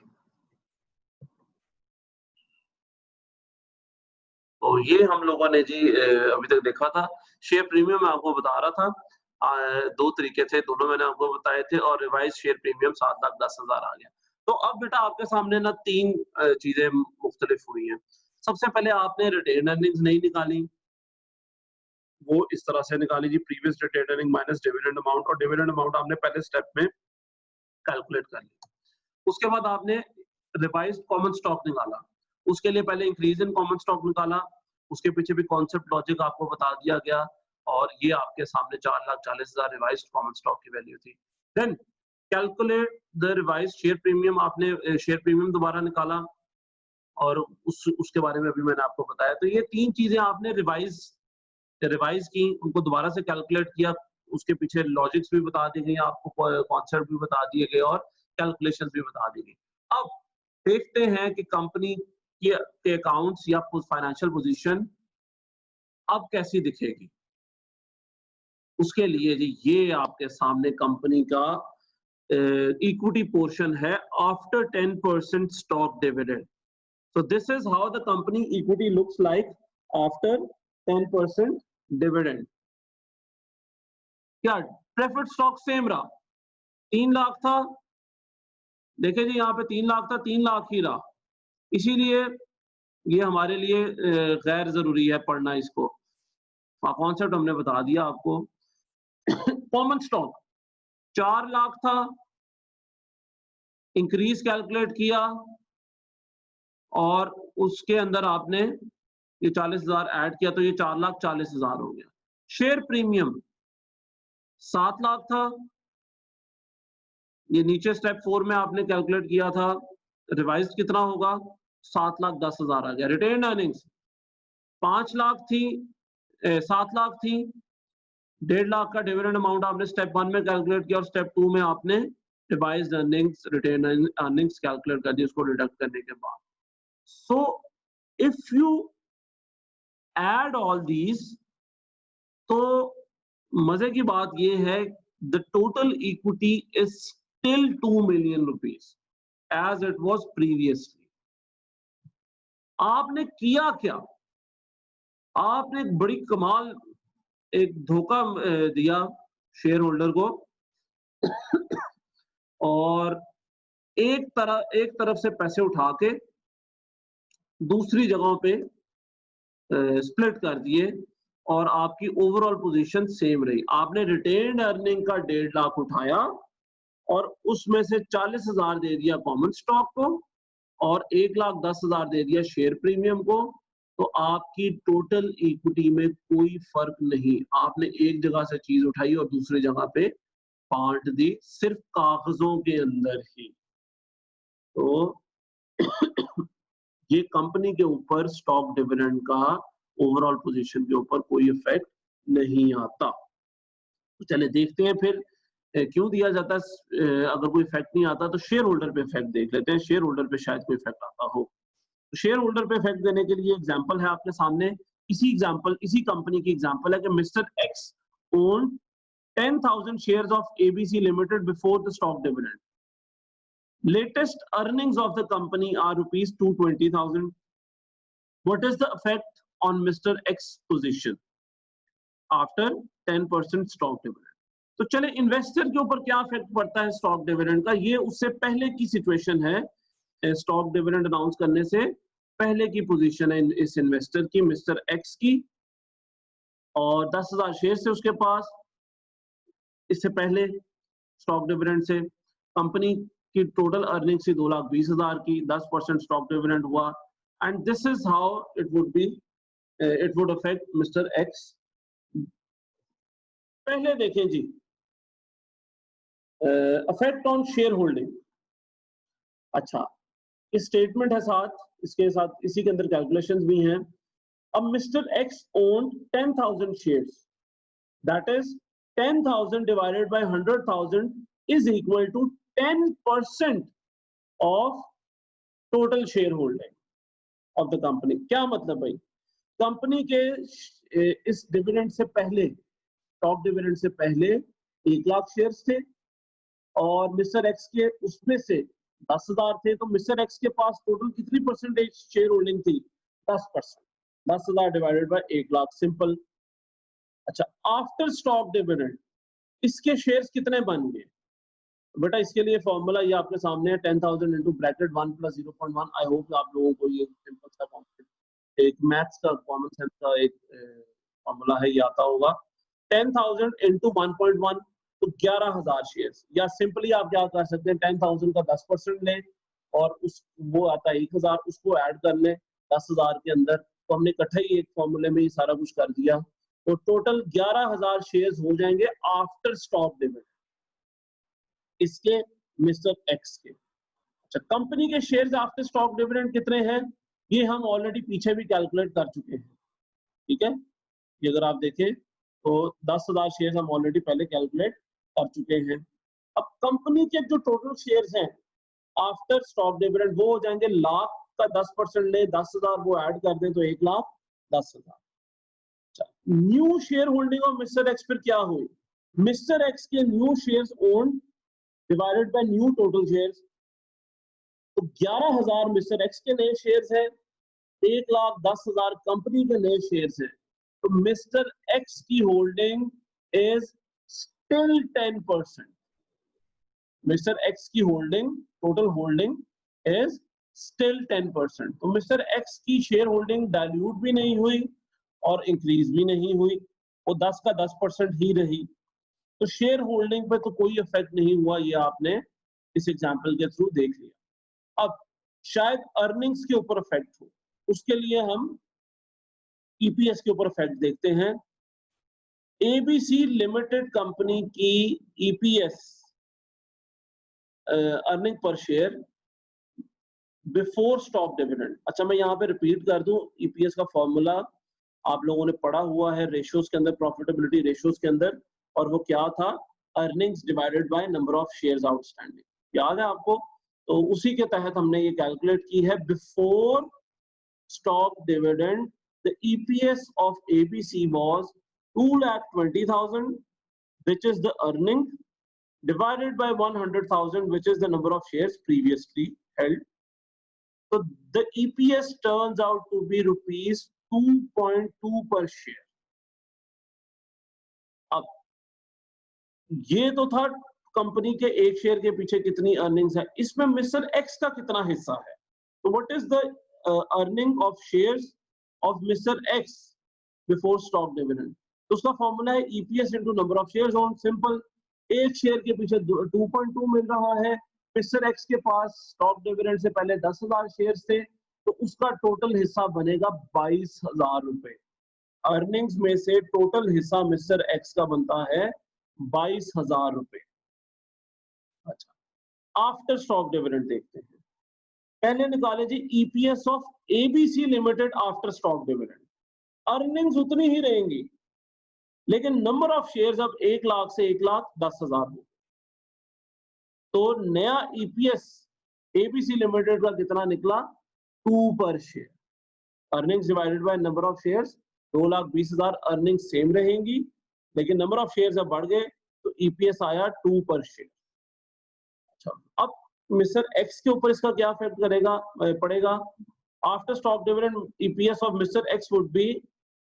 तो ये हम लोगों ने जी अभी तक देखा था शेयर प्रीमियम, मैं आपको बता रहा था दो तरीके थे, दोनों मैंने आपको बताए थे और रिवाइज़ शेयर प्रीमियम 7,10,000 आ गया। तो अब बेटा आपके सामने ना 3 चीज़ें मुख्तलिफ हुई हैं। सबसे पहले आपने रिटेन अर्निंग्स नहीं निकाली, वो इस तरह से निकाली जी previous retain earning minus dividend amount और डिविडेंड अमाउंट आपने पहले स्टेप में कैलकुलेट कर लिया। उसके बाद आपने रिवाइज्ड कॉमन स्टॉक निकाला, उसके लिए पहले इंक्रीज इन कॉमन स्टॉक निकाला, उसके पीछे भी कॉन्सेप्ट लॉजिक आपको बता दिया गया और ये आपके सामने 4,40,000 रिवाइज्ड कॉमन स्टॉक की वैल्यू थी। Then calculate the revised share premium, आपने शेयर प्रीमियम दोबारा निकाला और उसके बारे में अभी मैंने आपको बताया। तो ये 3 चीज़ें आपने रिवाइज की, उनको दोबारा से कैलकुलेट किया, उसके पीछे लॉजिक्स भी बता दी गई, आपको कॉन्सेप्ट भी बता दिए गए और कैलकुलेशंस भी बता दी गई। अब देखते हैं कि कंपनी के अकाउंट्स या फाइनेंशियल पोजीशन अब कैसी दिखेगी। उसके लिए जी ये आपके सामने कंपनी का इक्विटी पोर्शन है after 10% stock dividend. So this is how the company equity looks like after 10% dividend. क्या प्रेफर्ड स्टॉक सेम रहा, 3 लाख था, देखिए जी यहाँ पे 3 लाख था, 3 लाख ही रहा। इसीलिए ये हमारे लिए गैर जरूरी है पढ़ना इसको, कॉन्सेप्ट हमने बता दिया आपको। कॉमन स्टॉक 4 लाख था, इंक्रीज कैलकुलेट किया और उसके अंदर आपने ये 40,000 ऐड किया तो ये 4,40,000 हो गया। शेयर प्रीमियम 7 लाख था, ये नीचे स्टेप 4 में आपने कैलकुलेट किया था, रिवाइज्ड कितना होगा 7,10,000 आ गया। रिटेन अर्निंग्स 5 लाख थी, 7 लाख थी, 1.5 लाख का डिविडेंड अमाउंट आपने स्टेप 1 में कैलकुलेट किया और स्टेप 2 में आपने revised earnings retain earnings calculate कर दी उसको डिडक्ट करने के बाद। So if you add all these, तो मजे की बात ये है the total equity is still 2 million rupees as it was previously. आपने किया क्या, आपने एक बड़ी कमाल एक धोखा दिया शेयर होल्डर को और एक तरफ से पैसे उठा के दूसरी जगहों पे स्प्लिट कर दिए और आपकी ओवरऑल पोजीशन सेम रही। आपने रिटेन्ड अर्निंग का 1.5 लाख उठाया और उसमें से 40,000 दे दिया कॉमन स्टॉक को और 1,10,000 दे दिया शेयर प्रीमियम को, तो आपकी टोटल इक्विटी में कोई फर्क नहीं। आपने एक जगह से चीज उठाई और दूसरी जगह पे बांट दी, सिर्फ कागजों के अंदर ही। तो ये कंपनी के ऊपर स्टॉक डिविडेंड का ओवरऑल पोजीशन के ऊपर कोई इफेक्ट नहीं आता। तो चले देखते हैं फिर क्यों दिया जाता है। अगर कोई इफेक्ट नहीं आता तो शेयर होल्डर पे इफेक्ट देख लेते हैं, शेयर होल्डर पे शायद कोई इफेक्ट आता हो। तो शेयर होल्डर पे इफेक्ट देने के लिए एग्जांपल है आपके सामने, इसी कंपनी की एग्जांपल है कि mister x own 10,000 shares of ABC Limited before the stock dividend. Latest earnings of the company are rupees 220,000. What is the effect on Mr. X position after 10% stock dividend? तो चले investor के ऊपर क्या effect पड़ता है stock dividend का, ये उससे पहले की सिचुएशन है। स्टॉक डिविडेंड अनाउंस करने से पहले की पोजीशन है इस इन्वेस्टर की, मिस्टर एक्स की, और 10,000 शेयर से उसके पास इससे पहले स्टॉक डिविडेंड से। कंपनी की टोटल अर्निंग से 2,20,000 की, 10% स्टॉक डिविडेंड हुआ and this is how it would affect mister x. पहले देखें जी अफेक्ट ऑन शेयर होल्डिंग। अच्छा, इस स्टेटमेंट है साथ, इसके साथ इसी के अंदर कैलकुलेशंस भी हैं। अब mister x own 10,000 shares, that is 10,000 divided by 100,000 is equal to 10% of total shareholding of the company. क्या मतलब भाई, कंपनी के इस डिविडेंड से पहले, स्टॉक डिविडेंड से पहले 1 लाख शेयर्स थे और मिस्टर एक्स के उसमें से 10,000 थे, तो मिस्टर एक्स के पास टोटल कितनी परसेंटेज शेयर होल्डिंग थी, 10%। 10,000 डिवाइडेड बाय 1 लाख, सिंपल। अच्छा, आफ्टर स्टॉक डिविडेंड इसके शेयर्स कितने बन गए बेटा? इसके लिए फॉर्मूला ये आपके सामने है, 10,000 into bracket 1 plus 0.1। I hope आप लोगों को ये सिंपल सा कॉन्सेप्ट, एक मैथ्स का कॉमन सेंस का एक फॉर्मूला है, ये आता होगा। 10,000 इंटू 1.1 तो 11,000 शेयर्स, या सिंपली आप क्या कर सकते हैं, 10,000 का 10% लें और उस वो आता है 1,000, उसको ऐड कर लें 10,000 के अंदर। तो हमने इकट्ठा ही एक फॉर्मूले में ही सारा कुछ कर दिया, तो टोटल 11,000 शेयर्स हो जाएंगे आफ्टर स्टॉक डिविडेंड इसके, मिस्टर एक्स के। अच्छा, कंपनी के शेयर्स आफ्टर स्टॉक डिविडेंड कितने हैं, ये हम ऑलरेडी पीछे भी कैलकुलेट कर चुके हैं, ठीक है। ये अगर आप देखें तो 10,000 शेयर्स हम ऑलरेडी पहले कैलकुलेट कर चुके हैं। अब कंपनी के जो टोटल शेयर्स हैं आफ्टर स्टॉक डिविडेंड वो हो जाएंगे, लाख का 10% ले, 10,000 वो ऐड कर दें तो 1,10,000। New share holding of mister x फिर क्या हुई, मिस्टर एक्स के new shares own divided by new total shares. तो 11,000 मिस्टर एक्स के नए शेयर्स हैं, 1,10,000 कंपनी के नए शेयर्स हैं। तो मिस्टर एक्स की holding is still 10%। Mister X की holding, total holding is still 10%। तो मिस्टर एक्स की शेयर होल्डिंग डाइल्यूट भी नहीं हुई और इंक्रीज भी नहीं हुई, वो 10 का 10% ही रही। तो शेयर होल्डिंग पे तो कोई इफेक्ट नहीं हुआ, ये आपने इस एग्जांपल के थ्रू देख लिया। अब शायद अर्निंग्स के ऊपर इफेक्ट हो, उसके लिए हम ईपीएस के ऊपर इफेक्ट देखते हैं। एबीसी लिमिटेड कंपनी की EPS earning per share before stock dividend. अच्छा, मैं यहाँ पे रिपीट कर दूं, ईपीएस का फॉर्मूला आप लोगों ने पढ़ा हुआ है रेशियोज के अंदर, प्रॉफिटेबिलिटी रेशियोज के अंदर, और वो क्या था, earnings divided by number of shares outstanding, याद है आपको? तो उसी के तहत हमने ये कैलकुलेट की है, before stock dividend the EPS of ABC was 2,20,000 which is the earning divided by 100,000 which is the number of shares previously held. So the EPS turns out to be rupees 2.2 per share. अब ये तो था company के एक share के पीछे कितनी earnings है, इसमें मिस्टर एक्स का कितना हिस्सा है। तो what is the earning of shares of mister x before stock dividend? तो उसका फॉर्मूला है EPS into number of shares on, simple. एक शेयर के पीछे 2.2 मिल रहा है, मिस्टर एक्स के पास स्टॉक डिविडेंड से पहले 10,000 शेयर्स थे, तो उसका टोटल हिस्सा बनेगा 22,000 रुपए। अर्निंग्स में से टोटल हिस्सा मिस्टर एक्स का बनता है 22,000 रुपए। अच्छा, आफ्टर स्टॉक डिविडेंड देखते हैं। पहले निकाले जी EPS of ABC limited after stock dividend. Earnings उतनी ही रहेंगी, लेकिन नंबर ऑफ शेयर्स अब 1,00,000 से 1,10,000 हो। तो नया ईपीएस एबीसी लिमिटेड का कितना निकला, 2 पर share. Earnings divided by number of shares, 2,20,000 earnings same रहेंगी, लेकिन नंबर ऑफ शेयर्स अब बढ़ गए, तो ईपीएस आया 2 पर शेयर। अच्छा, अब मिस्टर एक्स के ऊपर इसका क्या इफेक्ट करेगा पड़ेगा, after stock dividend EPS of mister x would be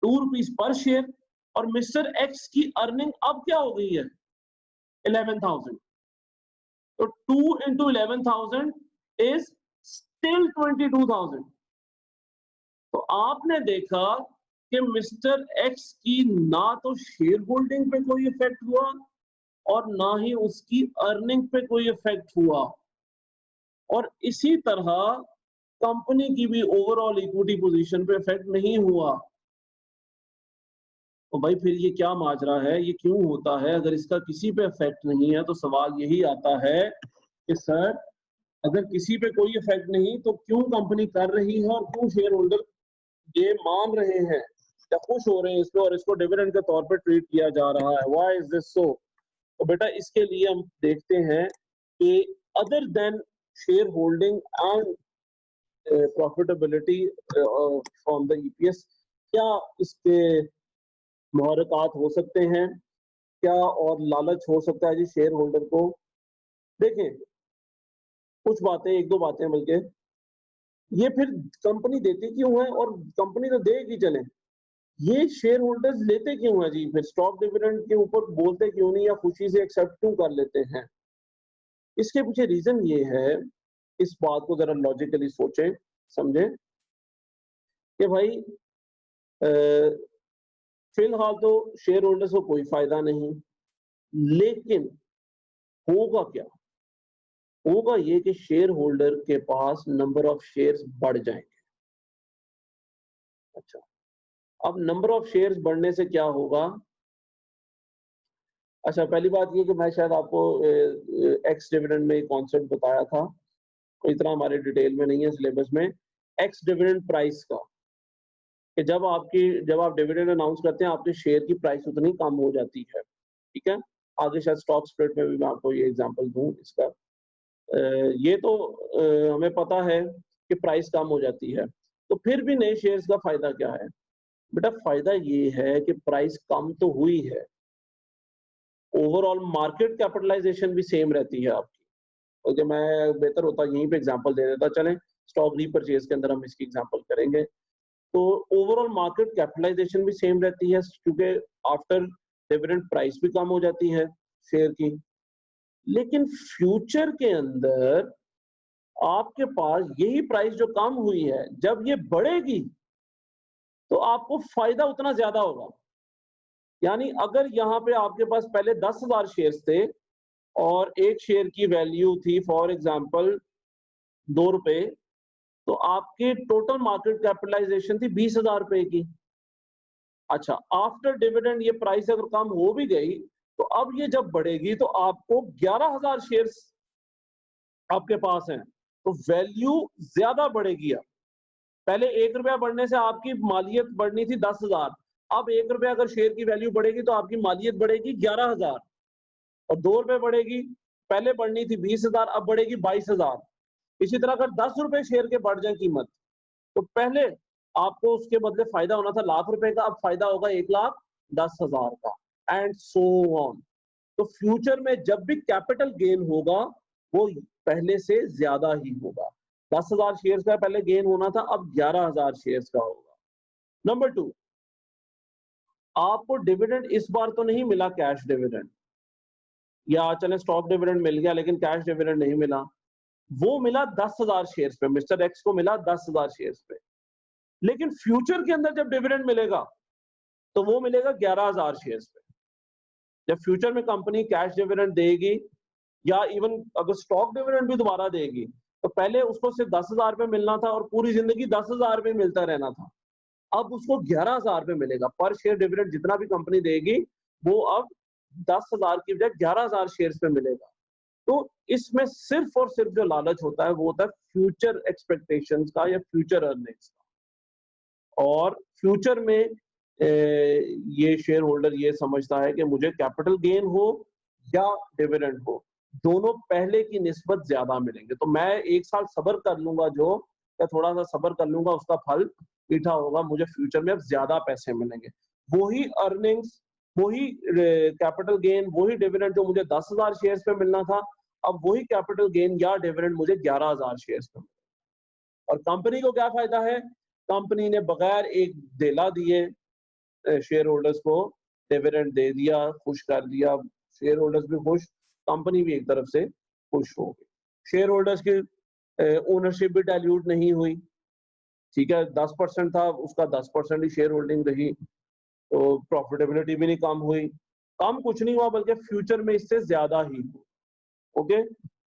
2 rupees per share, और मिस्टर एक्स की अर्निंग अब क्या हो गई है, 11,000। तो 2 into 11,000 is still 22,000। तो आपने देखा कि मिस्टर एक्स की ना तो शेयर होल्डिंग पे कोई इफेक्ट हुआ और ना ही उसकी अर्निंग पे कोई इफेक्ट हुआ, और इसी तरह कंपनी की भी ओवरऑल इक्विटी पोजीशन पे इफेक्ट नहीं हुआ। तो भाई फिर ये क्या माजरा है, ये क्यों होता है? अगर इसका किसी पे इफेक्ट नहीं है तो सवाल यही आता है कि सर अगर किसी पे कोई इफेक्ट नहीं तो क्यों कंपनी कर रही है, और क्यों शेयर होल्डर ये मान रहे हैं या खुश हो रहे हैं इसको, और इसको डिविडेंड के तौर पे ट्रीट किया जा रहा है? Why is this so? तो बेटा इसके लिए हम देखते हैं कि other than share holding and profitability from the EPS, क्या इसके मुहरकात हो सकते हैं, क्या और लालच हो सकता है जी शेयर होल्डर को? देखें कुछ बातें, एक दो बातें बल्कि, ये फिर कंपनी देती क्यों है, और कंपनी तो देगी चले, ये शेयर होल्डर्स लेते क्यों हैं जी? फिर स्टॉक डिविडेंड के ऊपर बोलते क्यों नहीं या खुशी से एक्सेप्ट क्यों कर लेते हैं? इसके पीछे रीजन ये है, इस बात को जरा लॉजिकली सोचें, समझें कि भाई फिलहाल तो शेयर होल्डर्स को कोई फायदा नहीं, लेकिन होगा क्या? होगा ये कि शेयर होल्डर के पास नंबर ऑफ शेयर्स बढ़ जाएंगे। अच्छा, अब नंबर ऑफ शेयर्स बढ़ने से क्या होगा? अच्छा, पहली बात ये कि मैं शायद आपको एक्स डिविडेंड में कॉन्सेप्ट बताया था, कोई इतना हमारे डिटेल में नहीं है सिलेबस में। एक्स डिविडेंड प्राइस का, कि जब आप डिविडेंड अनाउंस करते हैं, आपके शेयर की प्राइस उतनी कम हो जाती है, ठीक है? आगे शायद स्टॉक स्प्लिट में भी मैं आपको ये एग्जांपल दूं इसका। ये तो हमें पता है कि प्राइस कम हो जाती है, तो फिर भी नए शेयर्स का फायदा क्या है? बेटा फायदा ये है कि प्राइस कम तो हुई है, ओवरऑल मार्केट कैपिटलाइजेशन भी सेम रहती है आपकी। ओके, मैं बेहतर होता यहीं पे एग्जांपल दे देता। चलें, स्टॉक रीपरचेज के अंदर हम इसकी एग्जांपल करेंगे। तो ओवरऑल मार्केट कैपिटलाइजेशन भी सेम रहती है, क्योंकि आफ्टर डिविडेंड प्राइस भी कम हो जाती है शेयर की। लेकिन फ्यूचर के अंदर आपके पास यही प्राइस जो कम हुई है, जब ये बढ़ेगी तो आपको फायदा उतना ज्यादा होगा। यानी अगर यहाँ पे आपके पास पहले 10,000 शेयर्स थे और एक शेयर की वैल्यू थी फॉर एग्जांपल ₹2, तो आपकी टोटल मार्केट कैपिटलाइजेशन थी 20,000 रुपए की। अच्छा, आफ्टर डिविडेंड ये प्राइस अगर कम हो भी गई, तो अब ये जब बढ़ेगी तो आपको 11,000 शेयर्स आपके पास हैं, तो वैल्यू ज्यादा बढ़ेगी। अब पहले ₹1 बढ़ने से आपकी मालियत बढ़नी थी 10,000, अब ₹1 अगर शेयर की वैल्यू बढ़ेगी तो आपकी मालियत बढ़ेगी 11,000। और ₹2 बढ़ेगी, पहले बढ़नी थी 20,000, अब बढ़ेगी 22,000। इसी तरह अगर ₹10 शेयर के बढ़ जाए कीमत, तो पहले आपको उसके बदले फायदा होना था ₹1,00,000 का, अब फायदा होगा 1,10,000 का, एंड सो ऑन। तो फ्यूचर में जब भी कैपिटल गेन होगा, वो पहले से ज्यादा ही होगा। 10,000 शेयर्स का पहले गेन होना था, अब 11,000 शेयर्स का होगा। नंबर 2, आपको डिविडेंड इस बार तो नहीं मिला कैश डिविडेंड, या चले स्टॉक डिविडेंड मिल गया लेकिन कैश डिविडेंड नहीं मिला। वो मिला 10,000 शेयर्स पे, मिस्टर एक्स को मिला 10,000 शेयर्स पे। लेकिन फ्यूचर के अंदर जब डिविडेंड मिलेगा, तो वो मिलेगा 11,000 शेयर्स पे। जब फ्यूचर में कंपनी कैश डिविडेंड देगी या इवन अगर स्टॉक डिविडेंड भी दोबारा देगी, तो पहले उसको सिर्फ 10,000 रुपए मिलना था और पूरी जिंदगी 10,000 रुपए मिलता रहना था। अब उसको 11,000 रुपए मिलेगा पर शेयर डिविडेंड, जितना भी कंपनी देगी वो अब 10,000 की बजाय 11,000 शेयर्स पे मिलेगा। तो इसमें सिर्फ और सिर्फ जो लालच होता है वो होता है फ्यूचर एक्सपेक्टेशंस का या फ्यूचर अर्निंग्स का। और फ्यूचर में ये शेयर होल्डर ये समझता है कि मुझे कैपिटल गेन हो या डिविडेंड हो, दोनों पहले की निस्बत ज्यादा मिलेंगे। तो मैं 1 साल सब्र कर लूंगा, जो या थोड़ा सा सब्र कर लूंगा, उसका फल मीठा होगा, मुझे फ्यूचर में अब ज्यादा पैसे मिलेंगे। वही अर्निंग्स, वही कैपिटल गेन, वही डिविडेंड जो मुझे 10,000 शेयर्स पे मिलना था, अब वही कैपिटल गेन या डिविडेंड मुझे 11,000 शेयर्स पे मिलेगा। और कंपनी को क्या फायदा है? कंपनी ने बगैर एक देला दिए शेयर होल्डर्स को डिविडेंड दे दिया, खुश कर दिया। शेयर होल्डर्स भी खुश, कंपनी भी एक तरफ से खुश हो गई। शेयर होल्डर्स की ओनरशिप भी डाइल्यूट नहीं हुई, ठीक है? 10% था, उसका 10% ही शेयर होल्डिंग रही, तो प्रॉफिटेबिलिटी भी नहीं कम हुई। कम कुछ नहीं हुआ, बल्कि फ्यूचर में इससे ज्यादा ही हुआ। Okay,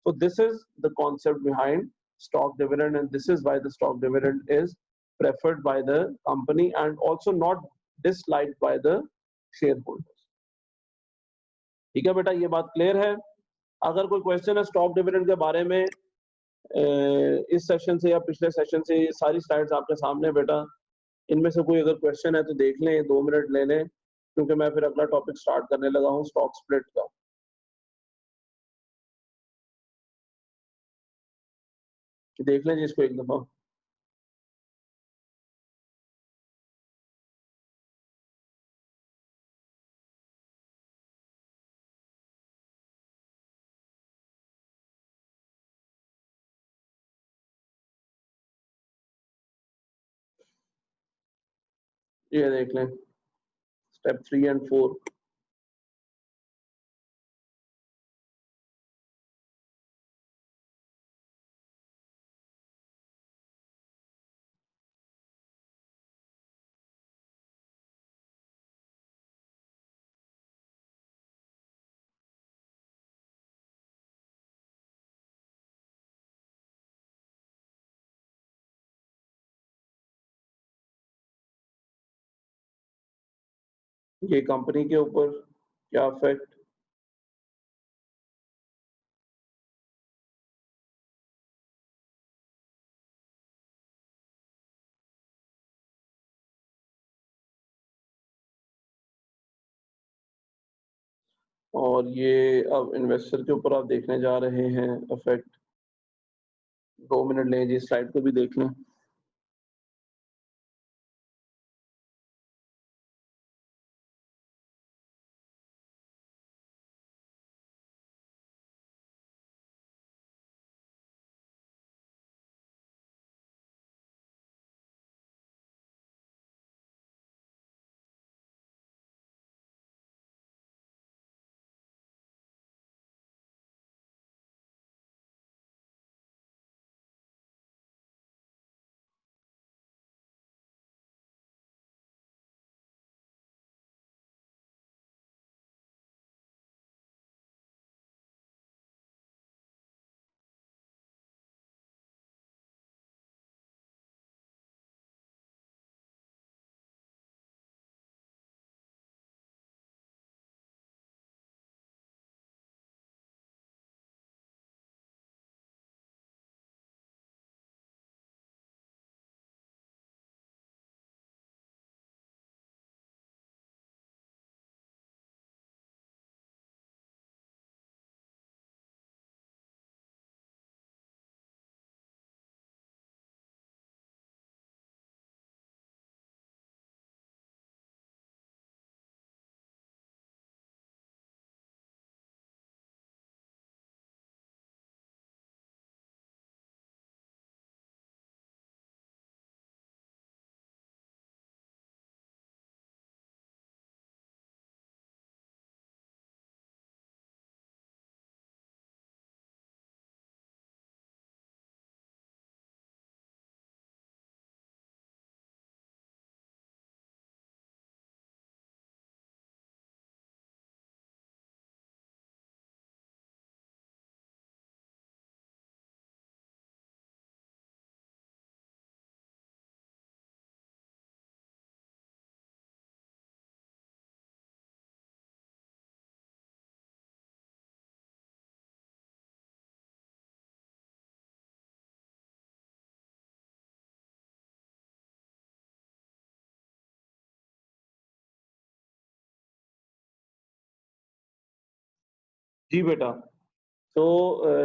so this is the concept behind stock dividend, and this is why the stock dividend is preferred by the company and also not disliked by the shareholders. ठीक है बेटा, ये बात क्लियर है? अगर कोई क्वेश्चन है स्टॉक डिविडेंड के बारे में इस सेशन से या पिछले सेशन से, ये सारी स्लाइड्स आपके सामने है बेटा। इनमें से कोई अगर क्वेश्चन है तो देख लें, 2 मिनट ले लें, क्योंकि मैं फिर अगला टॉपिक स्टार्ट करने लगा हूँ स्टॉक स्प्लिट का। देख लें जिसको एक दफा। ये देख लें स्टेप 3 एंड 4। ये कंपनी के ऊपर क्या इफेक्ट? और ये अब इन्वेस्टर के ऊपर आप देखने जा रहे हैं इफेक्ट। 2 मिनट लें जी, स्लाइड को भी देख लें। जी बेटा। तो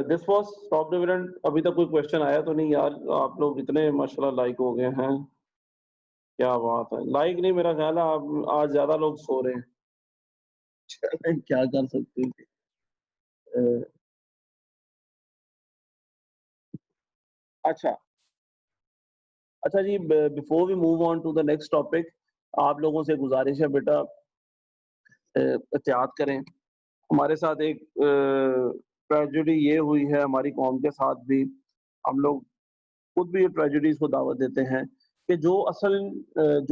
दिस वाज स्टॉक डिविडेंड। अभी तक कोई क्वेश्चन आया तो नहीं यार? आप लोग इतने माशाल्लाह लाइक हो गए हैं, क्या बात है। लाइक नहीं, मेरा ख्याल है आप आज ज्यादा लोग सो रहे हैं। चलें, क्या कर सकते हैं। अ, अच्छा अच्छा जी, before we move on to the next topic, आप लोगों से गुजारिश है बेटा, एहतियात करें। हमारे साथ एक ट्रेजेडी ये हुई है हमारी कौम के साथ भी। हम लोग खुद भी ये ट्रेजेडीज को दावत देते हैं कि जो असल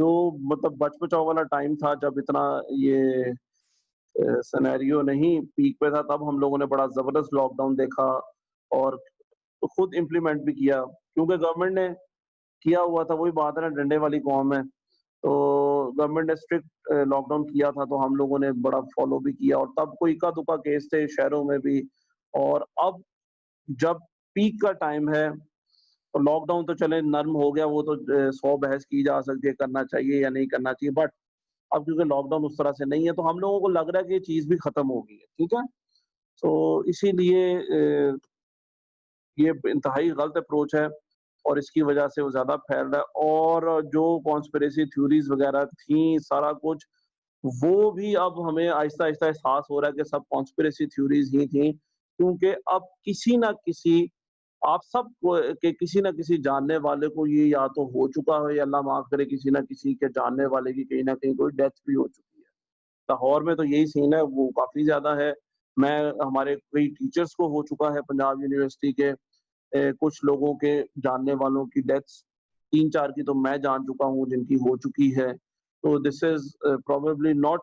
जो मतलब बच-बचाव वाला टाइम था, जब इतना ये सिनेरियो नहीं पीक पे था, तब हम लोगों ने बड़ा ज़बरदस्त लॉकडाउन देखा और खुद इम्प्लीमेंट भी किया। क्योंकि गवर्नमेंट ने किया हुआ था, वही बात है ना, डंडे वाली कौम है। तो गवर्नमेंट ने स्ट्रिक्ट लॉकडाउन किया था, तो हम लोगों ने बड़ा फॉलो भी किया और तब कोई इक्का-दुक्का केस थे शहरों में भी। और अब जब पीक का टाइम है, तो लॉकडाउन तो चले नर्म हो गया, वो तो 100 बहस की जा सकती है, करना चाहिए या नहीं करना चाहिए। बट अब क्योंकि लॉकडाउन उस तरह से नहीं है, तो हम लोगों को लग रहा है कि ये चीज़ भी खत्म हो गई है, ठीक है? तो इसीलिए ये इंतहाई गलत अप्रोच है और इसकी वजह से वो ज़्यादा फैल रहा है। और जो कॉन्स्पिरेसी थ्योरीज़ वगैरह थी, सारा कुछ, वो भी अब हमें आहिस्ता-आहिस्ता एहसास हो रहा है कि सब कॉन्स्पिरेसी थ्योरीज़ ही थी। क्योंकि अब किसी न किसी आप सब को के किसी न किसी जानने वाले को ये या तो हो चुका है या अल्लाह माफ़ करे किसी न किसी के जानने वाले की कहीं न कहीं कोई डेथ भी हो चुकी है। लाहौर में तो यही सीन है, वो काफ़ी ज़्यादा है। मैं हमारे कई टीचर्स को हो चुका है पंजाब यूनिवर्सिटी के कुछ लोगों के जानने वालों की डेथ्स 3-4 की तो मैं जान चुका हूँ जिनकी हो चुकी है। तो this is probably not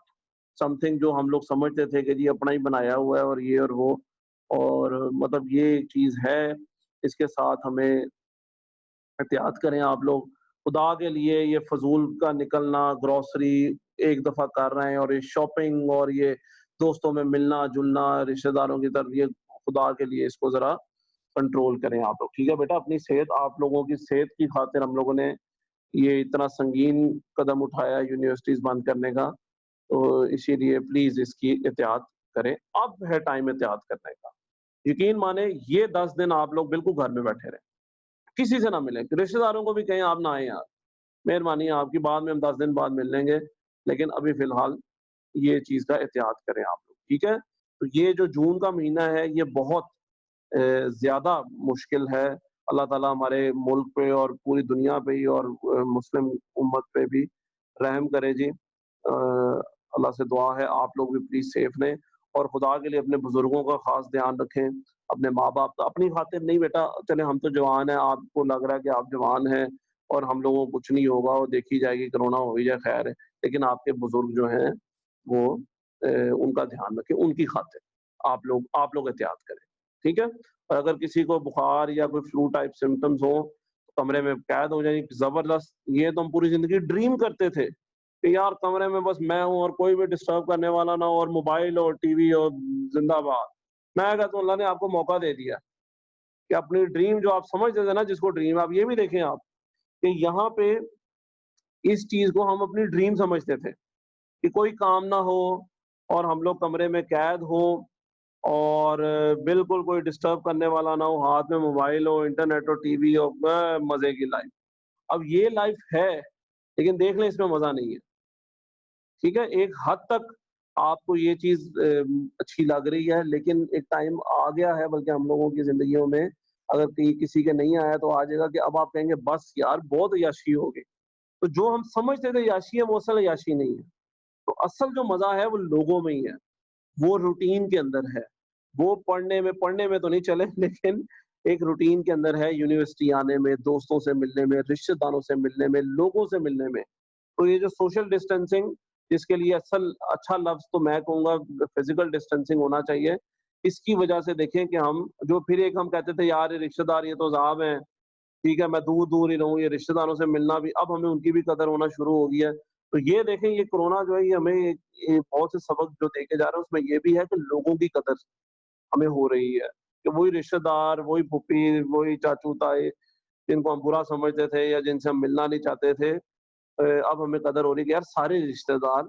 something जो हम लोग समझते थे कि जी अपना ही बनाया हुआ है और ये और वो और मतलब ये चीज़ है, इसके साथ हमें एहतियात करें आप लोग। खुदा के लिए ये फ़ज़ूल का निकलना, ग्रोसरी एक दफ़ा कर रहे हैं और ये शॉपिंग और ये दोस्तों में मिलना-जुलना, रिश्तेदारों की तरफ ये खुदा के लिए इसको ज़रा कंट्रोल करें आप लोग, ठीक है बेटा? अपनी सेहत आप लोगों की सेहत की खातिर हम लोगों ने ये इतना संगीन कदम उठाया है यूनिवर्सिटीज़ बंद करने का, तो इसीलिए प्लीज़ इसकी एहतियात करें। अब है टाइम एहतियात करने का। यकीन माने ये 10 दिन आप लोग बिल्कुल घर में बैठे रहें, किसी से ना मिलें, रिश्तेदारों को भी कहें आप ना आएँ यार, मेहरबानी है आपकी, बाद में हम 10 दिन बाद मिल लेंगे, लेकिन अभी फ़िलहाल ये चीज़ का एहतियात करें आप लोग, ठीक है? तो ये जो जून का महीना है, ये बहुत ज़्यादा मुश्किल है। अल्लाह ताला हमारे मुल्क पे और पूरी दुनिया पे ही और मुस्लिम उम्मत पे भी रहम करे जी। अल्लाह से दुआ है आप लोग भी प्लीज़ सेफ रहें और खुदा के लिए अपने बुज़ुर्गों का ख़ास ध्यान रखें, अपने माँ-बाप का अपनी खातिर नहीं बेटा चलें हम तो जवान हैं, आपको लग रहा है कि आप जवान हैं और हम लोगों को कुछ नहीं होगा और देखी जाएगी कोरोना हो ही जाए खैर है। लेकिन आपके बुज़ुर्ग जो हैं वो उनका ध्यान रखें, उनकी खातिर आप लोग एहतियात करें। ठीक है? और अगर किसी को बुखार या कोई फ्लू टाइप सिम्पटम्स हों, कमरे में कैद हो जाएँ ज़बरदस्त ये तो हम पूरी ज़िंदगी ड्रीम करते थे, कि यार कमरे में बस मैं हूँ और कोई भी डिस्टर्ब करने वाला ना हो और मोबाइल और टीवी और ज़िंदाबाद। मैं कहता हूँ अल्लाह ने आपको मौका दे दिया, कि अपनी ड्रीम जो आप समझते थे ना जिसको ड्रीम आप ये भी देखें आप, कि यहाँ पे इस चीज़ को हम अपनी ड्रीम समझते थे, कि कोई काम ना हो और हम लोग कमरे में कैद हों और बिल्कुल कोई डिस्टर्ब करने वाला ना हो, हाथ में मोबाइल हो, इंटरनेट हो, टीवी हो, मज़े की लाइफ़। अब ये लाइफ़ है, लेकिन देख लें इसमें मज़ा नहीं है, ठीक है? एक हद तक आपको ये चीज़ अच्छी लग रही है, लेकिन एक टाइम आ गया है बल्कि हम लोगों की ज़िंदगियों में, अगर कहीं किसी के नहीं आया तो आ जाएगा कि अब आप कहेंगे बस यार बहुत अय्याशी हो गई। तो जो हम समझते थे अय्याशी है, वो असल अय्याशी नहीं है। तो असल जो मज़ा है वो लोगों में ही है। वो रूटीन के अंदर है। वो पढ़ने में तो नहीं चले लेकिन एक रूटीन के अंदर है यूनिवर्सिटी आने में, दोस्तों से मिलने में, रिश्तेदारों से मिलने में, लोगों से मिलने में। तो ये जो सोशल डिस्टेंसिंग इसके लिए असल अच्छा लफ्ज़ तो मैं कहूँगा फिज़िकल डिस्टेंसिंग होना चाहिए। इसकी वजह से देखें कि हम जो फिर एक हम कहते थे यार ये रिश्तेदार ये तो अज़ाब हैं, ठीक है मैं दूर-दूर ही रहूँ, ये रिश्तेदारों से मिलना भी अब हमें उनकी भी कदर होना शुरू हो गई है। तो ये देखें ये कोरोना जो है ये हमें ये बहुत से सबक जो देके जा रहा है उसमें ये भी है कि लोगों की कदर हमें हो रही है, कि वही रिश्तेदार, वही फूफी, वही चाचू-ताए जिनको हम बुरा समझते थे या जिनसे हम मिलना नहीं चाहते थे अब हमें कदर हो रही है कि यार सारे रिश्तेदार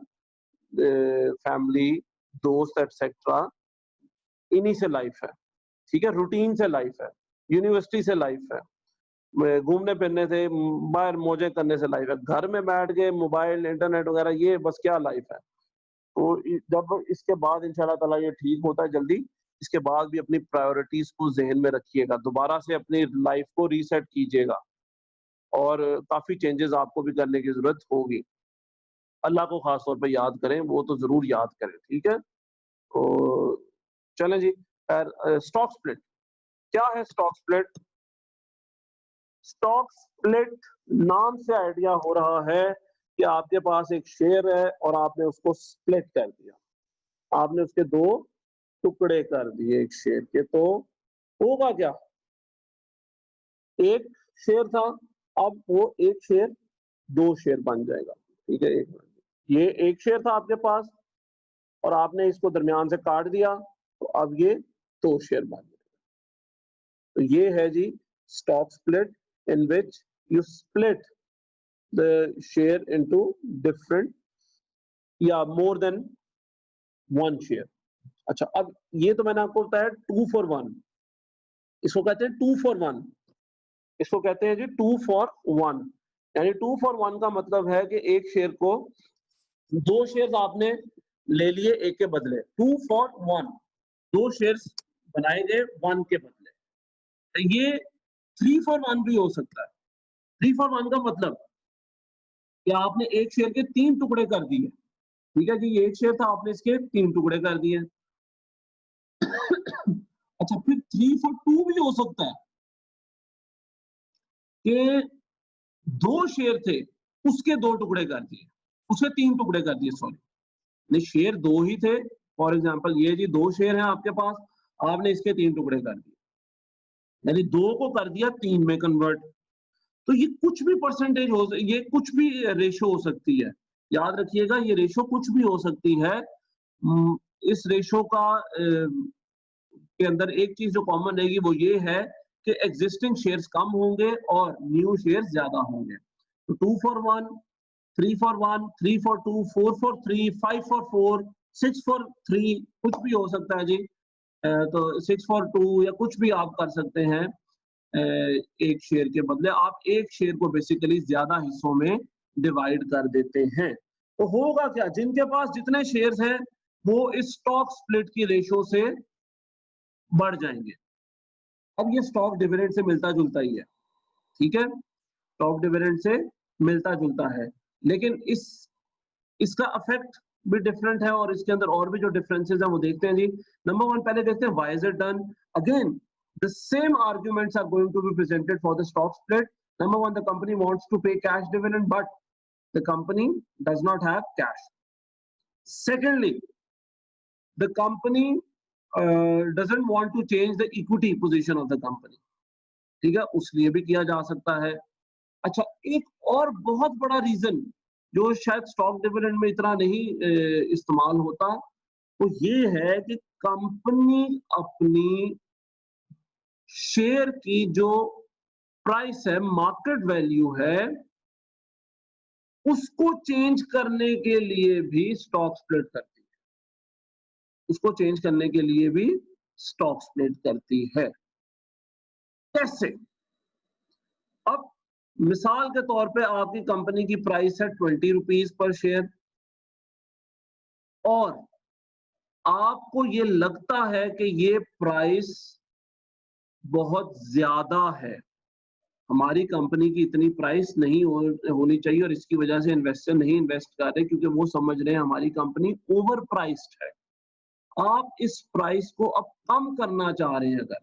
फैमिली, दोस्त एटसेट्रा इन्हीं से लाइफ़ है, ठीक है? रूटीन से लाइफ़ है, यूनिवर्सिटी से लाइफ़ है। घूमने-फिरने से बाहर मौजें करने से लाइफ़ है। घर में बैठ के मोबाइल, इंटरनेट वगैरह ये बस क्या लाइफ़ है। तो जब इसके बाद इंशाअल्लाह ताला ये ठीक होता है जल्दी, इसके बाद भी अपनी प्रायोरिटीज़ को ज़हन में रखिएगा। दोबारा से अपनी लाइफ़ को रीसेट कीजिएगा और काफ़ी चेंजेज़ आपको भी करने की ज़रूरत होगी। अल्लाह को ख़ास तौर पे याद करें, वो तो ज़रूर याद करें, ठीक है? तो चलें जी, खैर स्टॉक स्प्लिट, क्या है स्टॉक स्प्लिट? स्टॉक स्प्लिट नाम से आइडिया हो रहा है कि आपके पास एक शेयर है और आपने उसको स्प्लिट कर दिया। आपने उसके 2 टुकड़े कर दिए एक शेयर के, तो होगा क्या? एक शेयर था, अब वो एक शेयर 2 शेयर बन जाएगा, ठीक है? 1 मिनट, ये 1 शेयर था आपके पास और आपने इसको दरमियान से काट दिया, तो अब ये 2 शेयर बन गए। तो ये है जी stock split in which you split the share into different या मोर देन 1 शेयर। अच्छा, अब ये तो मैंने आपको बताया 2 फॉर 1 इसको कहते हैं 2 फॉर 1 इसको कहते हैं जी 2 फॉर 1 यानी 2 फॉर 1 का मतलब है कि एक शेयर को 2 शेयर्स आपने ले लिए 1 के बदले 2 फॉर 1 2 शेयर्स बनाए गए 1 के बदले। ये 3-for-1 भी हो सकता है। 3-for-1 का मतलब कि आपने एक शेयर के 3 टुकड़े कर दिए, ठीक है जी, ये एक शेयर था, आपने इसके 3 टुकड़े कर दिए। अच्छा, फिर 3-for-2 भी हो सकता है कि 2 शेयर थे, उसके 2 टुकड़े कर दिए, उसके 3 टुकड़े कर दिए, सॉरी। नहीं, शेयर 2 ही थे, फॉर एग्जांपल ये जी 2 शेयर हैं आपके पास, आपने इसके 3 टुकड़े कर दिए, यानी 2 को कर दिया 3 में कन्वर्ट। तो ये कुछ भी परसेंटेज हो, ये कुछ भी रेशो हो सकती है। याद रखिएगा, ये रेशो कुछ भी हो सकती है। इस रेशो का के अंदर एक चीज जो कॉमन रहेगी वो ये है कि एग्जिस्टिंग शेयर्स कम होंगे और न्यू शेयर्स ज्यादा होंगे। तो 2-for-1, 3-for-1, 3-for-2, 4-for-3, 5-for-4, 6-for-3 कुछ भी हो सकता है जी। तो 6-for-2 या कुछ भी आप कर सकते हैं। एक शेयर के बदले आप एक शेयर को बेसिकली ज्यादा हिस्सों में डिवाइड कर देते हैं। तो होगा क्या, जिनके पास जितने शेयर्स हैं वो इस स्टॉक स्प्लिट की रेशो से बढ़ जाएंगे। अब ये स्टॉक डिविडेंड से मिलता जुलता ही है, ठीक है, स्टॉक डिविडेंड से मिलता जुलता है, लेकिन इसका इफेक्ट भी डिफरेंट है और इसके अंदर और भी जो डिफरेंसेस हैं वो देखते हैं जी। नंबर 1 पहले देखते हैं why is it done. Again the same arguments are going to be presented for the stock split. Number 1, the company wants to pay cash dividend, but the company does not have cash. Secondly, the company doesn't want to change the equity position of the company. ठीक है, उसलिए भी किया जा सकता है। अच्छा, एक और बहुत बड़ा रीजन जो शायद स्टॉक डिविडेंड में इतना नहीं इस्तेमाल होता, वो ये है कि कंपनी अपनी शेयर की जो प्राइस है, मार्केट वैल्यू है, उसको चेंज करने के लिए भी स्टॉक स्प्लिट करती है, उसको चेंज करने के लिए भी स्टॉक स्प्लिट करती है। कैसे? अब मिसाल के तौर पे आपकी कंपनी की प्राइस है 20 रुपीज पर शेयर और आपको ये लगता है कि ये प्राइस बहुत ज्यादा है, हमारी कंपनी की इतनी प्राइस नहीं होनी चाहिए और इसकी वजह से इन्वेस्टर नहीं इन्वेस्ट कर रहे क्योंकि वो समझ रहे हैं हमारी कंपनी ओवर प्राइस्ड है। आप इस प्राइस को अब कम करना चाह रहे हैं अगर,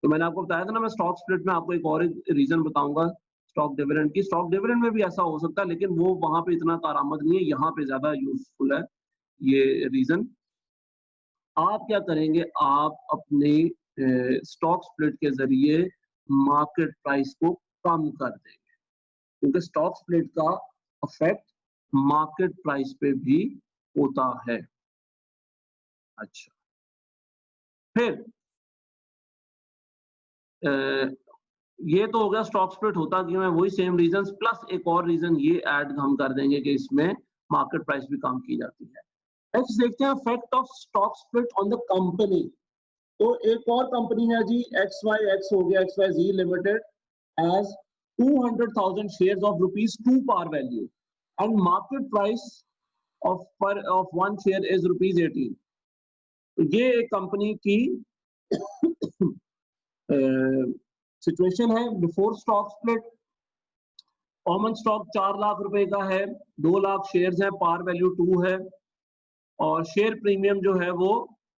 तो मैंने आपको बताया था ना, मैं स्टॉक स्प्लिट में आपको एक और रीजन बताऊंगा स्टॉक डिविडेंड की। स्टॉक डिविडेंड में भी ऐसा हो सकता है लेकिन वो वहां पे इतना कारआमद नहीं है, यहाँ पे ज्यादा यूजफुल है ये रीजन। आप क्या करेंगे, आप अपने स्टॉक स्प्लिट के जरिए मार्केट प्राइस को कम कर देंगे क्योंकि स्टॉक स्प्लिट का इफेक्ट मार्केट प्राइस पे भी होता है। अच्छा, फिर ये तो हो गया स्टॉक स्प्लिट होता क्यों है, वही सेम रीजंस प्लस एक और रीजन ये ऐड हम कर देंगे कि इसमें मार्केट प्राइस भी कम की जाती है। नेक्स्ट देखते हैं effect of stock split on the company. तो एक और कंपनी है जी, XYX हो गया, XYZ limited as 200,000 shares of ₹2 par value and market price of one share is ₹18। तो ये एक कंपनी की सिचुएशन है before stock split. Common stock 4 lakh रुपए का है, 2 लाख शेयर्स हैं, पार वैल्यू 2 है और शेयर प्रीमियम जो है वो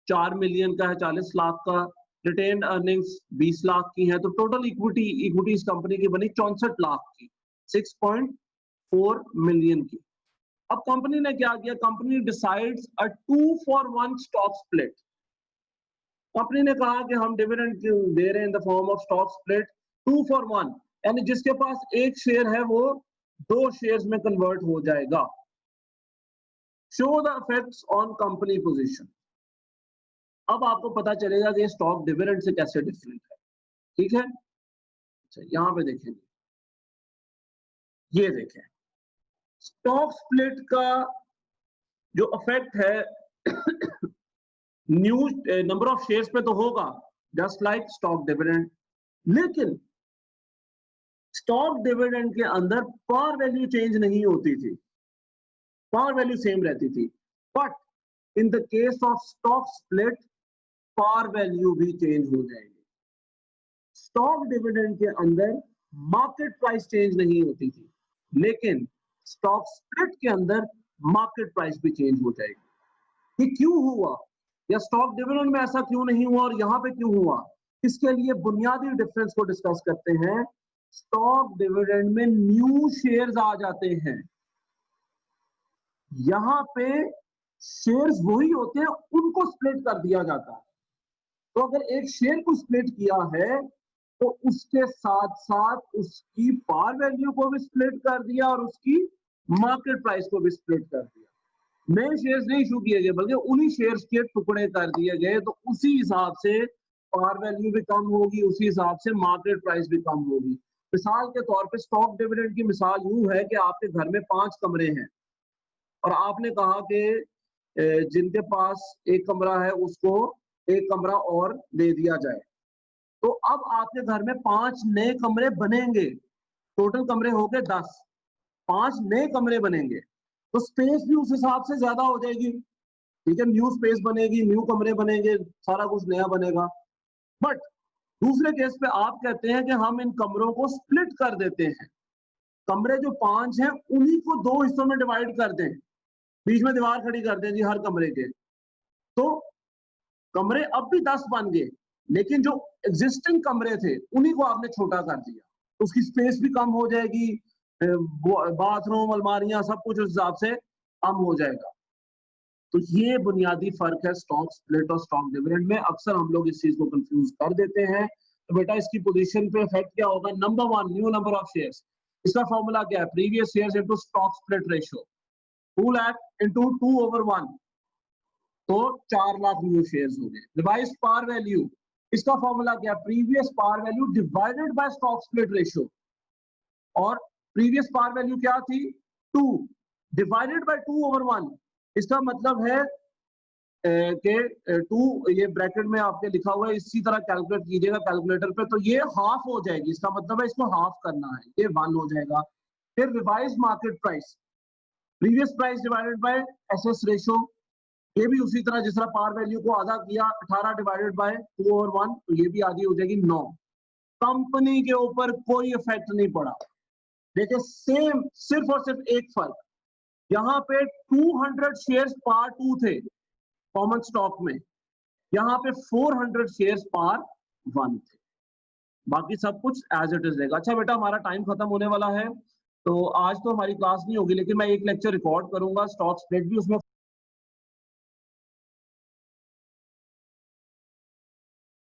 4 मिलियन का है, 40 लाख का। रिटेन्ड अर्निंग्स 20 लाख की है, तो टोटल इक्विटी इस कंपनी की बनी 64 लाख की, 6.4 मिलियन की। अब कंपनी ने क्या किया, कंपनी डिसाइड्स अ 2-for-1 स्टॉक स्प्लिट। कंपनी ने कहा कि हम डिविडेंड दे रहे हैं इन the form of stock split 2-for-1, यानी जिसके पास एक शेयर है वो 2 शेयर्स में कन्वर्ट हो जाएगा। Show the effects on company position. अब आपको पता चलेगा कि स्टॉक डिविडेंड से कैसे डिफरेंट है, ठीक है। अच्छा, यहां पे देखेंगे, ये देखें स्टॉक स्प्लिट का जो इफेक्ट है न्यू नंबर ऑफ शेयर्स पे तो होगा जस्ट लाइक स्टॉक डिविडेंड, लेकिन स्टॉक डिविडेंड के अंदर पार वैल्यू चेंज नहीं होती थी, पार वैल्यू सेम रहती थी। But in the case of stock split par value भी चेंज हो जाएगी। स्टॉक डिविडेंड के अंदर मार्केट प्राइस चेंज नहीं होती थी, लेकिन स्टॉक स्प्लिट के अंदर मार्केट प्राइस भी चेंज हो जाएगी। ये क्यों हुआ, या स्टॉक डिविडेंड में ऐसा क्यों नहीं हुआ और यहाँ पे क्यों हुआ, इसके लिए बुनियादी डिफरेंस को डिस्कस करते हैं। स्टॉक डिविडेंड में न्यू शेयर्स आ जाते हैं, यहाँ पे शेयर्स वही होते हैं, उनको स्प्लिट कर दिया जाता है। तो अगर एक शेयर को स्प्लिट किया है तो उसके साथ साथ उसकी पार वैल्यू को भी स्प्लिट कर दिया और उसकी मार्केट प्राइस को भी स्प्लिट कर दिया। नए शेयर्स नहीं इशू किए गए, बल्कि उन्हीं शेयर्स के टुकड़े कर दिए गए, तो उसी हिसाब से पार वैल्यू भी कम होगी, उसी हिसाब से मार्केट प्राइस भी कम होगी। मिसाल के तौर पे स्टॉक डिविडेंड की मिसाल यूं है कि आपके घर में 5 कमरे हैं और आपने कहा कि जिनके पास एक कमरा है उसको एक कमरा और दे दिया जाए। तो अब आपके घर में 5 नए कमरे बनेंगे, टोटल कमरे हो गए 10, 5 नए कमरे बनेंगे, तो स्पेस भी उस हिसाब से ज्यादा हो जाएगी, ठीक है, न्यू स्पेस बनेगी, न्यू कमरे बनेंगे, सारा कुछ नया बनेगा। बट दूसरे केस पे आप कहते हैं कि हम इन कमरों को स्प्लिट कर देते हैं, कमरे जो 5 हैं उन्हीं को 2 हिस्सों में डिवाइड कर दें, बीच में दीवार खड़ी कर दें जी हर कमरे के, तो कमरे अब भी 10 बन गए, लेकिन जो एग्जिस्टिंग कमरे थे उन्हीं को आपने छोटा कर दिया, उसकी स्पेस भी कम हो जाएगी, बाथरूम, अलमारियां, सब कुछ उस हिसाब से कम हो जाएगा। तो ये बुनियादी फर्क है स्टॉक स्प्लिट और स्टॉक डिविडेंड में। अक्सर हम लोग इस चीज को कंफ्यूज कर देते हैं। तो बेटा इसकी पोजीशन पे इफेक्ट क्या होगा? Number 1, new number of shares. इसका फॉर्मूला क्या है? Previous shares into stock split ratio, 2 lakh into 2/1, तो 4 लाख न्यू शेयर्स हो गए। रिवाइज्ड पार वैल्यू, इसका फॉर्मूला क्या है? Previous par value divided by stock split ratio, और प्रीवियस पार वैल्यू क्या थी? 2 डिवाइडेड बाय 2/1। इसका मतलब है कि 2 ये ब्रैकेट में आपके लिखा हुआ है, इसी तरह कैलकुलेट कीजिएगा कैलकुलेटर पे, तो ये हाफ हो जाएगी, इसका मतलब है इसको हाफ करना है, ये 1 हो जाएगा। फिर revise market price, previous price divided by SS ratio, ये भी उसी तरह जिस तरह पार वैल्यू को आधा किया, 18 डिवाइडेड बाय 2/1, तो ये भी आधी हो जाएगी 9। कंपनी के ऊपर कोई इफेक्ट नहीं पड़ा। देखिए सेम, सिर्फ और सिर्फ एक फर्क, यहाँ पे 200 शेयर्स पार 2 थे कॉमन स्टॉक में, यहाँ पे 400 शेयर्स पार 1 थे, बाकी सब कुछ एज इट इज रहेगा। अच्छा बेटा हमारा टाइम खत्म होने वाला है, तो आज तो हमारी क्लास नहीं होगी, लेकिन मैं एक लेक्चर रिकॉर्ड करूंगा, स्टॉक स्प्लिट भी उसमें